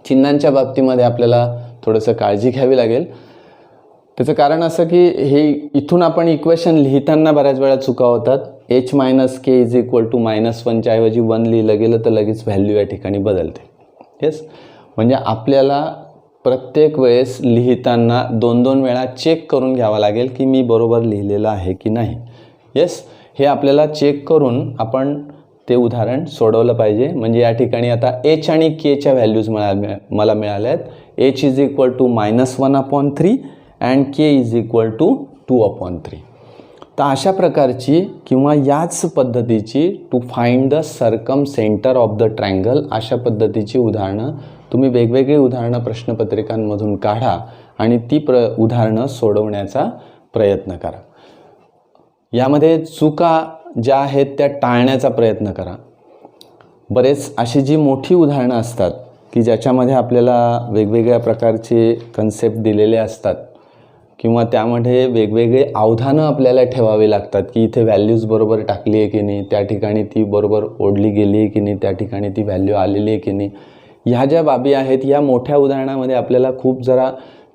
चिन्हांच्या बाबतीमध्ये आपल्याला थोडंसं काळजी घ्यावी लागेल. त्याचं कारण असं की हे इथून आपण इक्वेशन लिहिताना बऱ्याच वेळा चुका होतात. h minus K is equal to -1च्या ऐवजी 1 लिहिलं गेलं तर लगेच व्हॅल्यू या ठिकाणी बदलते. येस, म्हणजे आपल्याला प्रत्येक वेळेस लिहिताना 2-2 वेळा चेक करून घ्यावा लागेल की मी बरोबर लिहिलेलं आहे की नाही. येस, हे आपल्याला चेक करून आपण ते उदाहरण सोडवलं पाहिजे. म्हणजे या ठिकाणी आता h आणि kच्या व्हॅल्यूज मला मिळाल्या आहेत. h is equal to -1/3 and k is equal to 2/3. तर अशा प्रकारची किंवा याच पद्धतीची to find the circumcentre of the triangle, अशा पद्धतीची उदाहरणं तुम्ही वेगवेगळी उदाहरणं प्रश्नपत्रिकांमधून काढा आणि ती उदाहरणं सोडवण्याचा प्रयत्न करा. यामध्ये चुका ज्या आहेत त्या टाळण्याचा प्रयत्न करा. बरेच अशी जी मोठी उदाहरणं असतात की ज्याच्यामध्ये आपल्याला वेगवेगळ्या प्रकारचे कन्सेप्ट दिलेले असतात किंवा त्यामध्ये वेगवेगळे अवधानं आपल्याला ठेवावे लागतात की इथे व्हॅल्यूज बरोबर टाकली आहे की नाही, त्या ठिकाणी ती बरोबर ओढली गेली आहे की नाही, त्या ठिकाणी ती व्हॅल्यू आलेली आहे की नाही. ह्या ज्या बाबी आहेत या मोठ्या उदाहरणामध्ये आपल्याला खूप जरा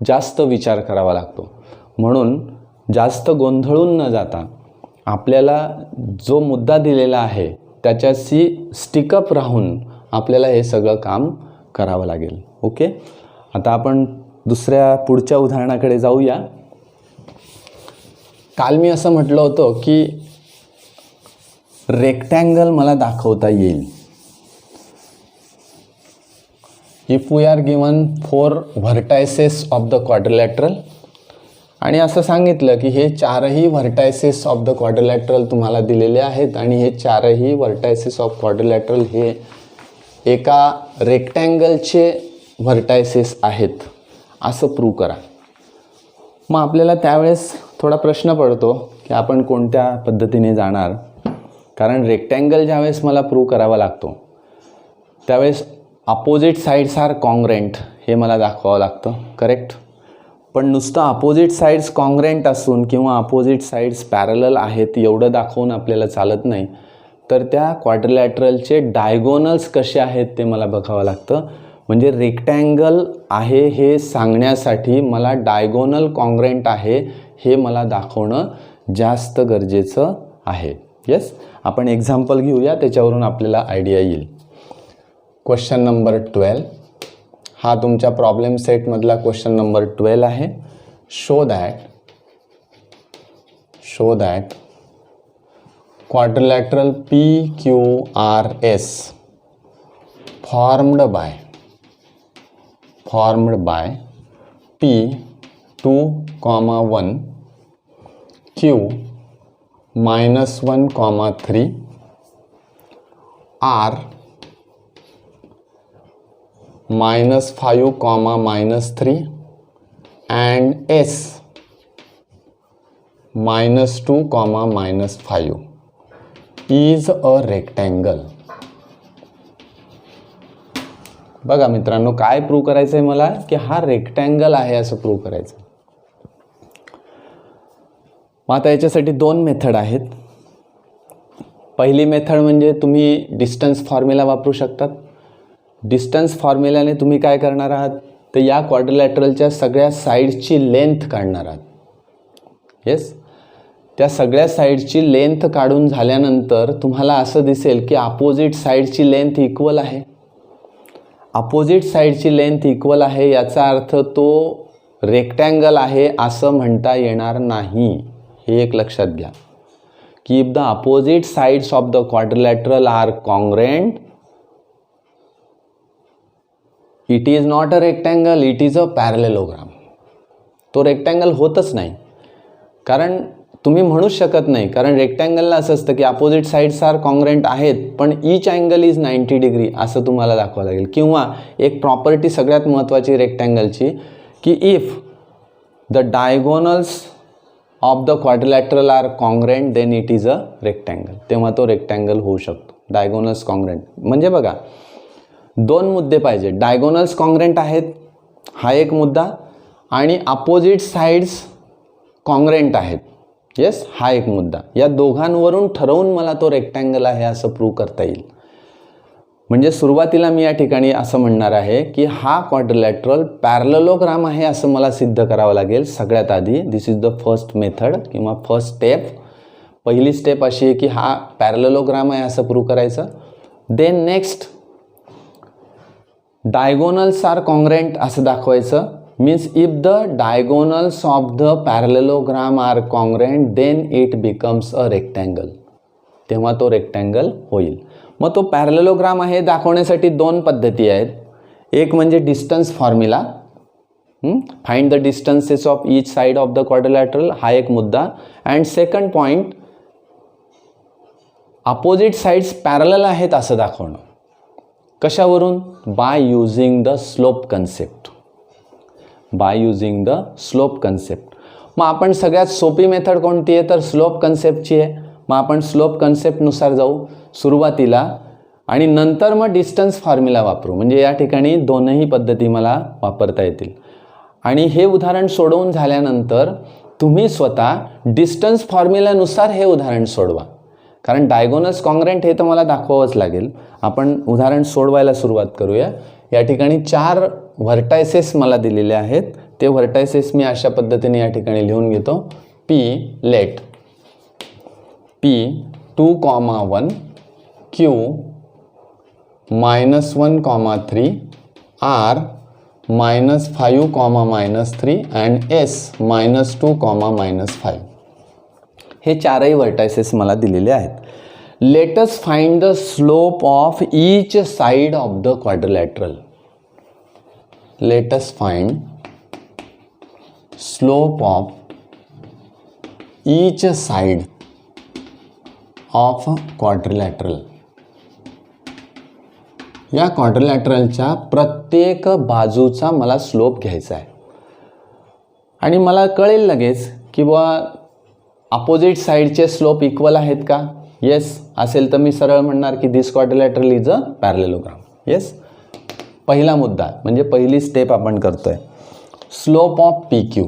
जास्त विचार करावा लागतो. म्हणून जास्त गोंधळून न जाता आपल्याला जो मुद्दा दिलेला आहे त्याच्याशी स्टिकअप राहून आपल्याला हे सगळं काम करावं लागेल. ओके, आता आपण पुढच्या उदाहरणाकडे जाऊया. काल मी असं म्हटलं होतं की रेक्टँगल मला दाखवता येईल. If we are given 4 vertices of the quadrilateral आणि असं सांगितलं की हे 4ही व्हर्टायसेस ऑफ द क्वाड्रिलॅटरल तुम्हाला दिलेले आहेत आणि हे 4ही व्हर्टायसेस ऑफ क्वाड्रिलॅटरल हे एका रेक्टँगलचे व्हर्टायसेस आहेत असं प्रूव्ह करा. मग आपल्याला त्यावेळेस थोडा प्रश्न पडतो की आपण कोणत्या पद्धतीने जाणार, कारण रेक्टँगल ज्यावेळेस मला प्रूव्ह करावा लागतो त्यावेळेस अपोजिट साईड्स आर कॉन्ग्रेंट हे मला दाखवावं लागतं. करेक्ट. पण नुसतं अपोजिट साईड्स कॉन्ग्रेंट असून किंवा अपोजिट साईड्स पॅरलल आहेत एवढं दाखवून आपल्याला चालत नाही, तर त्या क्वाड्रिलॅटरलचे डायगोनल्स कसे आहेत ते मला बघावं लागतं. म्हणजे रेक्टँगल आहे हे सांगण्यासाठी मला डायगोनल कॉन्ग्रेंट आहे हे मला दाखवणं जास्त गरजेचं आहे. येस, आपण एक्झाम्पल घेऊया, त्याच्यावरून आपल्याला आयडिया येईल. क्वेश्चन नंबर 12 हा तुमच्या प्रॉब्लेम सेटमधला क्वेश्चन नंबर 12 आहे. Show that quadrilateral PQRS formed by P 2,1 Q -1,3 R -5, and S -2, -5 is a rectangle. बघा मित्रांनो, काय प्रूव्ह करायचं आहे मला की हा रेक्टँगल आहे असं प्रूव्ह करायचं. मग आता याच्यासाठी 2 मेथड आहेत. पहिली मेथड म्हणजे तुम्ही डिस्टन्स फॉर्म्युला वापरू शकतात. डिस्टन्स फॉर्म्युल्याने तुम्ही काय करणार आहात, तर या क्वाड्रिलॅटरलच्या सगळ्या साईड्सची लेंथ काढणार आहात. येस, त्या सगळ्या साईड्सची लेंथ काढून झाल्यानंतर तुम्हाला असं दिसेल की अपोजिट साईडची लेंथ इक्वल आहे. अपोजिट साईडची लेंथ इक्वल आहे याचा अर्थ तो रेक्टँगल आहे असं म्हणता येणार नाही. हे एक लक्षात घ्या की if the opposite sides of the quadrilateral are congruent, it is not a rectangle, it is a parallelogram. तो रेक्टँगल होतच नाही, कारण तुम्ही म्हणूच शकत नाही, कारण रेक्टँगलला असं असतं की अपोजिट साइड्स आर कॉन्ग्रेंट आहेत पण ईच अँगल इज 90 डिग्री असं तुम्हाला दाखवावं लागेल. किंवा एक प्रॉपर्टी सगळ्यात महत्त्वाची रेक्टँगलची की if the diagonals of the quadrilateral are congruent then it is a rectangle, तेव्हा तो रेक्टँगल होऊ शकतो. डायगोनल्स कॉन्ग्रेंट म्हणजे बघा 2 मुद्दे पाहिजे. डायगोनल्स कॉन्ग्रेंट आहेत हा एक मुद्दा आणि अपोजिट साइड्स कॉन्ग्रेंट आहेत, येस, हा एक मुद्दा. या दोघांवरून ठरवून मला तो रेक्टँगल आहे असं प्रूव्ह करता येईल. म्हणजे सुरुवातीला मी या ठिकाणी असं म्हणणार आहे की हा क्वाड्रिलॅटरल पॅरलेलोग्राम आहे असं मला सिद्ध करावं लागेल सगळ्यात आधी. This is the first method किंवा फर्स्ट स्टेप. पहिली स्टेप अशी आहे की हा पॅरलेलोग्राम आहे असं प्रूव्ह करायचं. Then next diagonals are congruent असं दाखवायचं. Means if the diagonals of the parallelogram are congruent then it becomes a rectangle, तेव्हा तो रेक्टँगल होईल. मग तो पॅरलेलोग्राम आहे दाखवण्यासाठी 2 पद्धती आहेत. एक म्हणजे distance formula, find the distances of each side of the quadrilateral, हा एक मुद्दा. And second point opposite sides parallel आहेत असं दाखवणं. कशावरून? By using the slope concept. By using the slope concept. मग आपण सगळ्यात सोपी मेथड कोणती आहे तर स्लोप कन्सेप्टची आहे. मग आपण स्लोप कन्सेप्टनुसार जाऊ सुरुवातीला आणि नंतर मग डिस्टन्स फॉर्म्युला वापरू. म्हणजे या ठिकाणी 2ही पद्धती मला वापरता येतील. आणि हे उदाहरण सोडवून झाल्यानंतर तुम्ही स्वतः डिस्टन्स फॉर्म्युल्यानुसार हे उदाहरण सोडवा, कारण डायगोनल्स कॉन्ग्रेंट हे तर मला दाखवावंच लागेल. आपण उदाहरण सोडवायला सुरुवात करूया. या ठिकाणी 4 व्हर्टायसेस मला दिलेले आहेत. ते व्हर्टायसेस मी अशा पद्धतीने या ठिकाणी लिहून घेतो. P let P 2,1, Q -1,3, R -5, -3 and S -2, -5. हे चारही व्हर्टायसेस मला दिलेले आहेत. Let us find the slope of each side of the quadrilateral. Let us find slope of each side of quadrilateral. या क्वाड्रिलॅटरलच्या प्रत्येक बाजूचा मला स्लोप घ्यायचा आहे आणि मला कळेल लगेच की बुवा अपोजिट साइडचे स्लोप इक्वल आहेत का. येस असेल तर मी सरळ म्हणणार की this quadrilateral is a parallelogram. Yes, पहिला मुद्दा म्हणजे पहिली स्टेप आपण करतोय. Slope of P Q.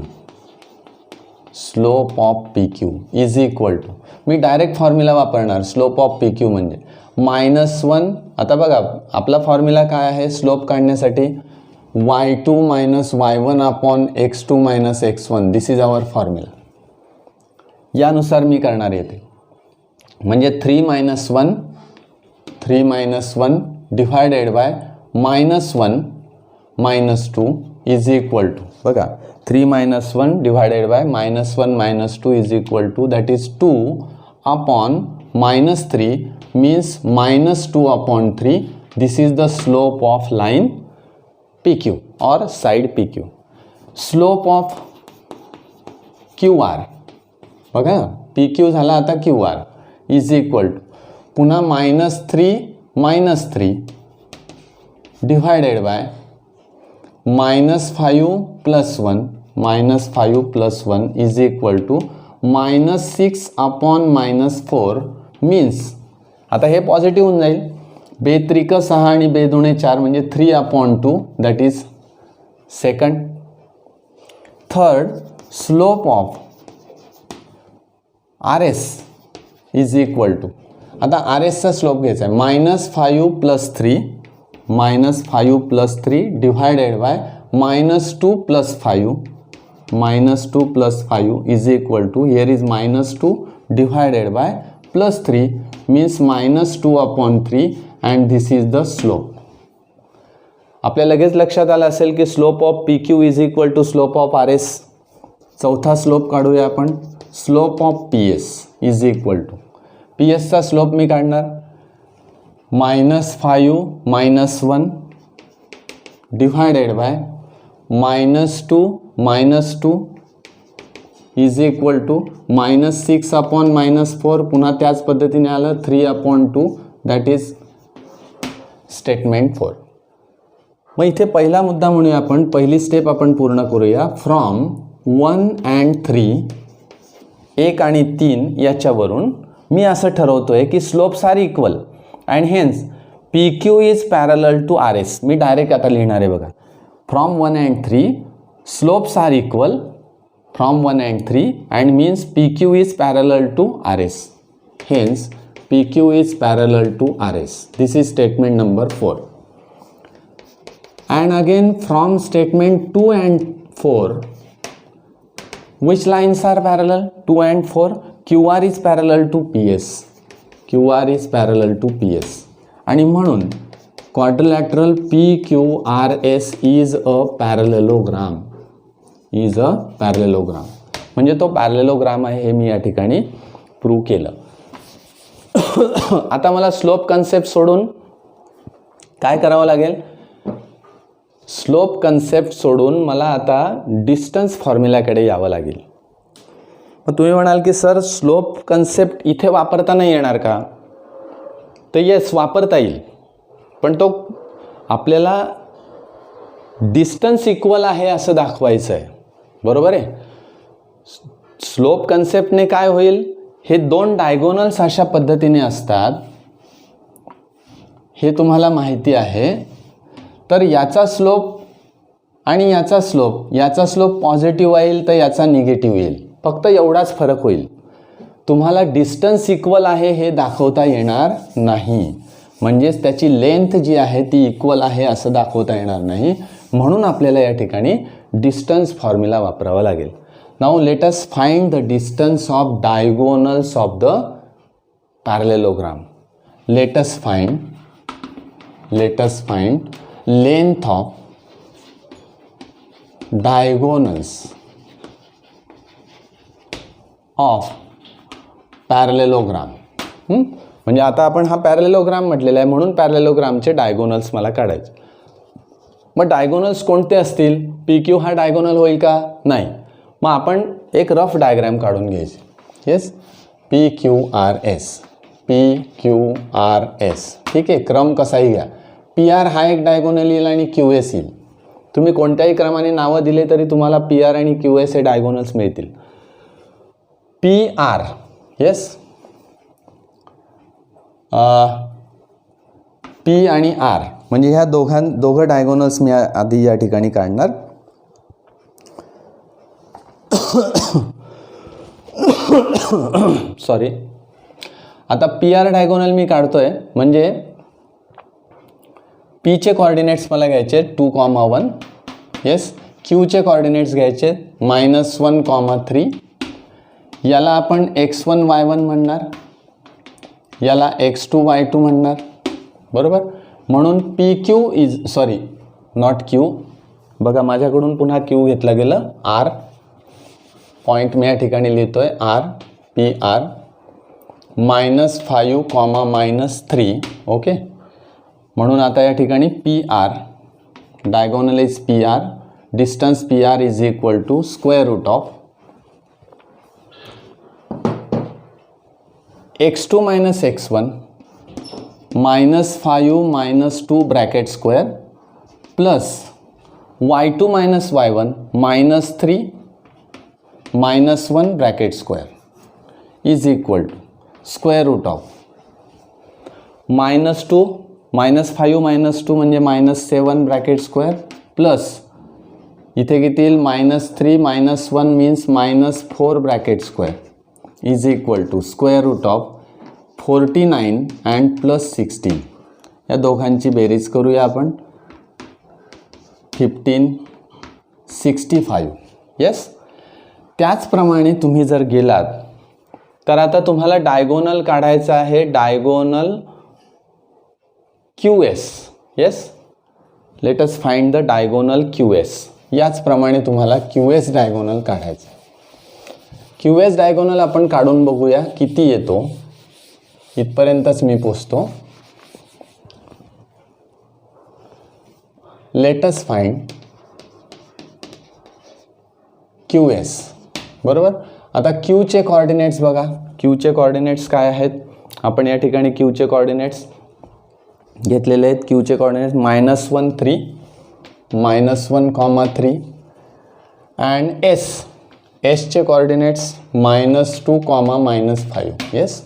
Slope of P Q is equal to, मी डायरेक्ट फॉर्म्युला वापरणार. स्लोप ऑफ पी क्यू म्हणजे -1. आता बघा आपला फॉर्म्युला काय आहे स्लोप काढण्यासाठी, y2 - y1 upon x2 - x1. This is our formula. यानुसार मी करणार येते. म्हणजे 3 - 1 divided by -1 - 2 is equal to, बघा 3 - 1 divided by -1 - 2 is equal to that is 2 upon -3 means -2 upon 3. This is the slope of line PQ or side PQ. Slope of QR, बघा PQ झाला आता QR is equal to पुन्हा -3 divided by -5 + 1 is equal to -6 upon -4 means, आता हे पॉझिटिव्ह होऊन जाईल. 2 × 6 आणि 2 × 4 म्हणजे 3/2 that is second. Third, slope of RS is equal to, आता RSचा स्लोप घ्यायचा आहे -5 + 3 divided by -2 + 5 is equal to, here is -2 divided by +3 means -2 upon 3 and this is the slope. आपल्या लगेच लक्षात आलं असेल की slope of PQ is equal to slope of RS. चौथा स्लोप काढूया आपण. Slope of PS is equal to, PSचा स्लोप मी काढणार -5 - 1 divided by -2 is equal to -6 upon -4, पुन्हा त्याच पद्धतीने आलं 3/2 दॅट इज स्टेटमेंट 4. मग इथे पहिला मुद्दा म्हणूया आपण, पहिली स्टेप आपण पूर्ण करूया. फ्रॉम 1 and 3, 1 आणि 3 याच्यावरून मी असं ठरवतोय की slopes are equal and hence PQ is parallel to RS. मी डायरेक्ट आता लिहिणार आहे बघा. From 1 and 3 slopes are equal from 1 and 3 and means PQ is parallel to RS. Hence PQ is parallel to RS. This is statement number 4. And again from statement 2 and 4, which lines are parallel? 2 and 4. QR is parallel to PS. QR is parallel to PS. आणि म्हणून quadrilateral PQRS is a parallelogram. Is a parallelogram. म्हणजे तो पॅरलेलोग्राम आहे हे मी या ठिकाणी प्रूव्ह केलं. आता मला स्लोप कन्सेप्ट सोडून काय करावं लागेल, स्लोप कन्सेप्ट सोडून मला आता डिस्टन्स फॉर्म्युल्याकडे यावं लागेल. मग तुम्ही म्हणाल की सर स्लोप कन्सेप्ट इथे वापरता नाही येणार का. तर येस वापरता येईल, पण तो आपल्याला डिस्टन्स इक्वल आहे असं दाखवायचं आहे. बरोबर आहे. स्लोप कन्सेप्टने काय होईल, हे 2 डायगोनल्स अशा पद्धतीने असतात, हे तुम्हाला माहिती आहे. तर याचा स्लोप आणि याचा स्लोप पॉझिटिव्ह येईल तर याचा निगेटिव्ह येईल. फक्त एवढाच फरक होईल. तुम्हाला डिस्टन्स इक्वल आहे हे दाखवता येणार नाही. म्हणजेच त्याची लेंथ जी आहे ती इक्वल आहे असं दाखवता येणार नाही. म्हणून आपल्याला या ठिकाणी डिस्टन्स फॉर्म्युला वापरावा लागेल. Now let us find the distance of diagonals of the parallelogram. Let us find length of diagonals of parallelogram. म्हणजे आता आपण हा पॅरलेलोग्राम म्हटलेला आहे म्हणून पॅरलेलोग्रामचे डायगोनल्स मला काढायचे. मग डायगोनल्स कोणते असतील? पी क्यू हा डायगोनल होईल का? नाही. मग आपण एक रफ डायग्राम काढून घ्यायची. Yes, P Q R S, P Q R S. ठीक आहे, क्रम कसाही घ्या. पी आर हा एक डायगोनल येईल आणि क्यू एस येईल. तुम्ही कोणत्याही क्रमाने नावं दिले तरी तुम्हाला पी आर आणि क्यू एस हे डायगोनल्स मिळतील. पी आर, येस, पी आणि आर म्हणजे ह्या दोघं डायगोनल्स मी आधी या ठिकाणी काढणार. सॉरी. आता पी आर डायगोनल मी काढतोय म्हणजे पीचे कॉर्डिनेट्स मला घ्यायचे 2,1. येस, क्यूचे कॉर्डिनेट्स घ्यायचे -1,3. याला आपण x1 y1 म्हणणार, याला x2 y2 म्हणणार. बरोबर. म्हणून P Q is sorry not Q, बघा माझ्याकडून पुन्हा क्यू घेतलं गेलं. आर पॉईंट मी या ठिकाणी लिहितोय आर, पी आर -5, -3. ओके. म्हणून आता या ठिकाणी P R diagonal is P R, distance P R is equal to square root of x2 - x1 -5 - 2 bracket square plus y2 - y1 -3 -1 bracket square is equal to square root of -2 -5 -2 म्हणजे -7 ब्रॅकेट स्क्वेअर प्लस इथे किती येईल -3 -1 means -4 bracket square is equal to square root of 49 and plus 16. या दोघांची बेरीज करूया आपण. 15 65. येस. त्याचप्रमाणे तुम्ही जर गेलात तर आता तुम्हाला डायगोनल काढायचं आहे, diagonal Q S. Yes, let us find the diagonal Q S. याचप्रमाणे तुम्हाला क्यू एस डायगोनल काढायचं. क्यू एस डायगोनल आपण काढून बघूया किती येतो. इथपर्यंतच मी पोचतो. Let us find Q S. बरोबर. आता क्यूचे कॉर्डिनेट्स बघा. क्यूचे कॉर्डिनेट्स काय आहेत? आपण या ठिकाणी क्यूचे कॉर्डिनेट्स घेतलेले आहेत. क्यूचे कॉर्डिनेट्स -1 3 -1, -3 अँड एसचे कॉर्डिनेट्स -2, -5. येस,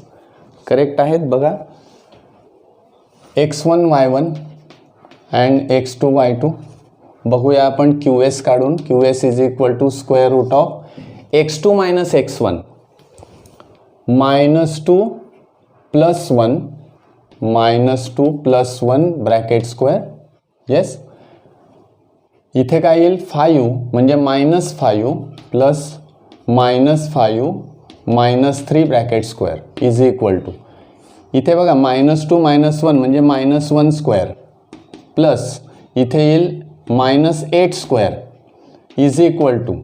करेक्ट आहेत. बघा x1 y1 and x2 y2. बघूया आपण क्यू एस काढून. Q S is equal to square root of x2 - x1 -2 + 1 -2 + 1 bracket square. Yes, इथे काय येईल 5 म्हणजे -5 plus -5 -3 bracket square is equal to इथे बघा -2 -1 म्हणजे -1 स्क्वेअर प्लस इथे येईल -8 स्क्वेअर इज इक्वल टू,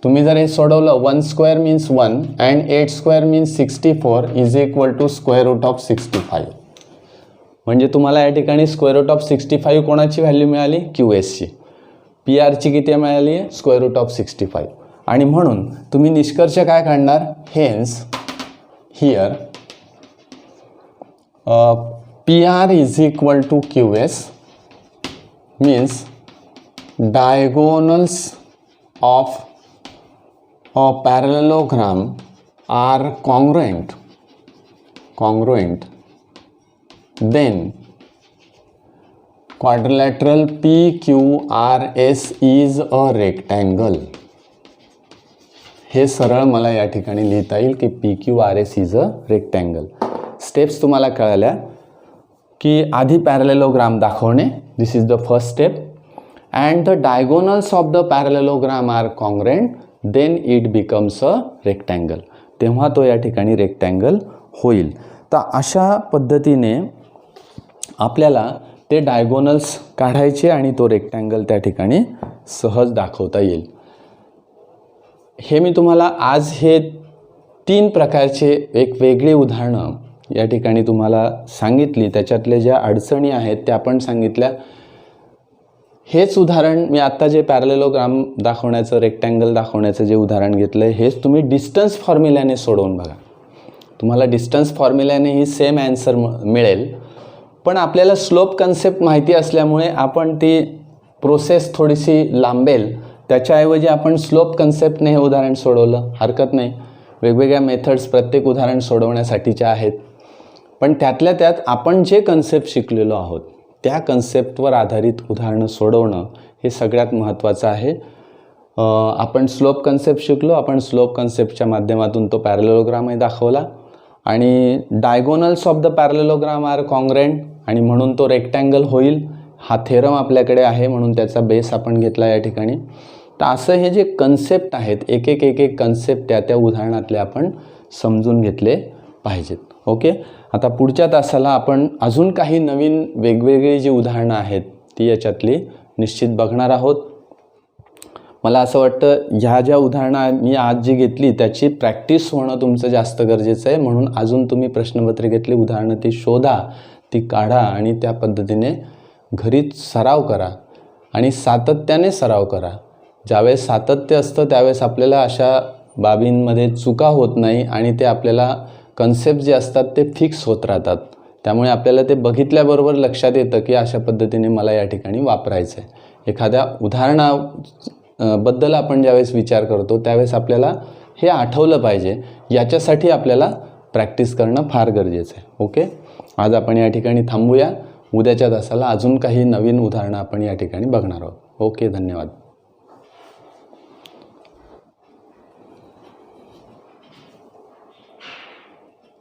तुम्ही जर हे सोडवलं 1 square means 1 and 8 square means 64 is equal to square root of 65. म्हणजे तुम्हाला या ठिकाणी स्क्वेअर रूट ऑफ 65 कोणाची व्हॅल्यू मिळाली? क्यू एसची. पी आरची किती मिळाली आहे? Square root of 65. आणि म्हणून तुम्ही निष्कर्ष काय काढणार? Hence here P R is equal to Q S means diagonals of a parallelogram are congruent, then quadrilateral PQRS is a rectangle. हे सरळ मला या ठिकाणी लिहिता येईल की PQRS is a rectangle. Steps तुम्हाला कळल्या की आधी पॅरलेलोग्राम दाखवणे, this is the first step, and the diagonals of the parallelogram are congruent, then it becomes a rectangle. तेव्हा तो या ठिकाणी रेक्टँगल होईल. तर अशा पद्धतीने आपल्याला ते डायगोनल्स काढायचे आणि तो रेक्टँगल त्या ठिकाणी सहज दाखवता येईल. हे मी तुम्हाला आज हे 3 प्रकारचे एक वेगळी उदाहरणं या ठिकाणी तुम्हाला सांगितली. त्याच्यातले ज्या अडचणी आहेत त्या पण सांगितल्या. हेच उदाहरण मी आत्ता जे पॅरलेलोग्राम दाखवण्याचं, रेक्टँगल दाखवण्याचं जे उदाहरण घेतलं आहे, हेच तुम्ही डिस्टन्स फॉर्म्युल्याने सोडवून बघा. तुम्हाला डिस्टन्स फॉर्म्युल्याने ही सेम ॲन्सर मिळेल. पण आपल्याला स्लोप कन्सेप्ट माहिती असल्यामुळे आपण ती प्रोसेस थोडीशी लांबेल. त्याच्याऐवजी आपण स्लोप कन्सेप्टने हे उदाहरण सोडवलं, हरकत नाही. वेगवेगळ्या मेथड्स प्रत्येक उदाहरण सोडवण्यासाठीच्या आहेत. पण त्यातल्या त्यात आपण जे कन्सेप्ट शिकलेलो आहोत त्या कन्सेप्टवर आधारित उदाहरणं सोडवणं हे सगळ्यात महत्त्वाचं आहे. आपण स्लोप कन्सेप्ट शिकलो. आपण स्लोप कन्सेप्टच्या माध्यमातून तो पॅरलेलोग्रामही दाखवला आणि diagonals of the parallelogram are congruent आणि म्हणून तो रेक्टँगल होईल हा थेरम आपल्याकडे आहे, म्हणून त्याचा बेस आपण घेतला या ठिकाणी. तर असं हे जे कन्सेप्ट आहेत, एक एक कन्सेप्ट त्या उदाहरणातले आपण समजून घेतले पाहिजेत. ओके. आता पुढच्या तासाला आपण अजून काही नवीन वेगवेगळी जी उदाहरणं आहेत ती याच्यातली निश्चित बघणार आहोत. मला असं वाटतं ह्या ज्या उदाहरणं मी आज जी घेतली त्याची प्रॅक्टिस होणं तुमचं जास्त गरजेचं आहे. म्हणून अजून तुम्ही प्रश्नपत्रिकेतली उदाहरणं ती शोधा, ती काढा आणि त्या पद्धतीने घरीच सराव करा आणि सातत्याने सराव करा. ज्यावेळेस सातत्य असतं त्यावेळेस आपल्याला अशा बाबींमध्ये चुका होत नाही आणि ते आपल्याला कन्सेप्ट जे असतात ते फिक्स होत राहतात. त्यामुळे आपल्याला ते बघितल्याबरोबर लक्षात येतं की अशा पद्धतीने मला या ठिकाणी वापरायचं आहे. एखाद्या उदाहरणाबद्दल आपण ज्यावेळेस विचार करतो त्यावेळेस आपल्याला हे आठवलं पाहिजे. याच्यासाठी आपल्याला प्रॅक्टिस करणं फार गरजेचं आहे. ओके. आज आपण या ठिकाणी थांबूया. उद्याच्या तासाला अजून काही नवीन उदाहरणं आपण या ठिकाणी बघणार आहोत. ओके. धन्यवाद.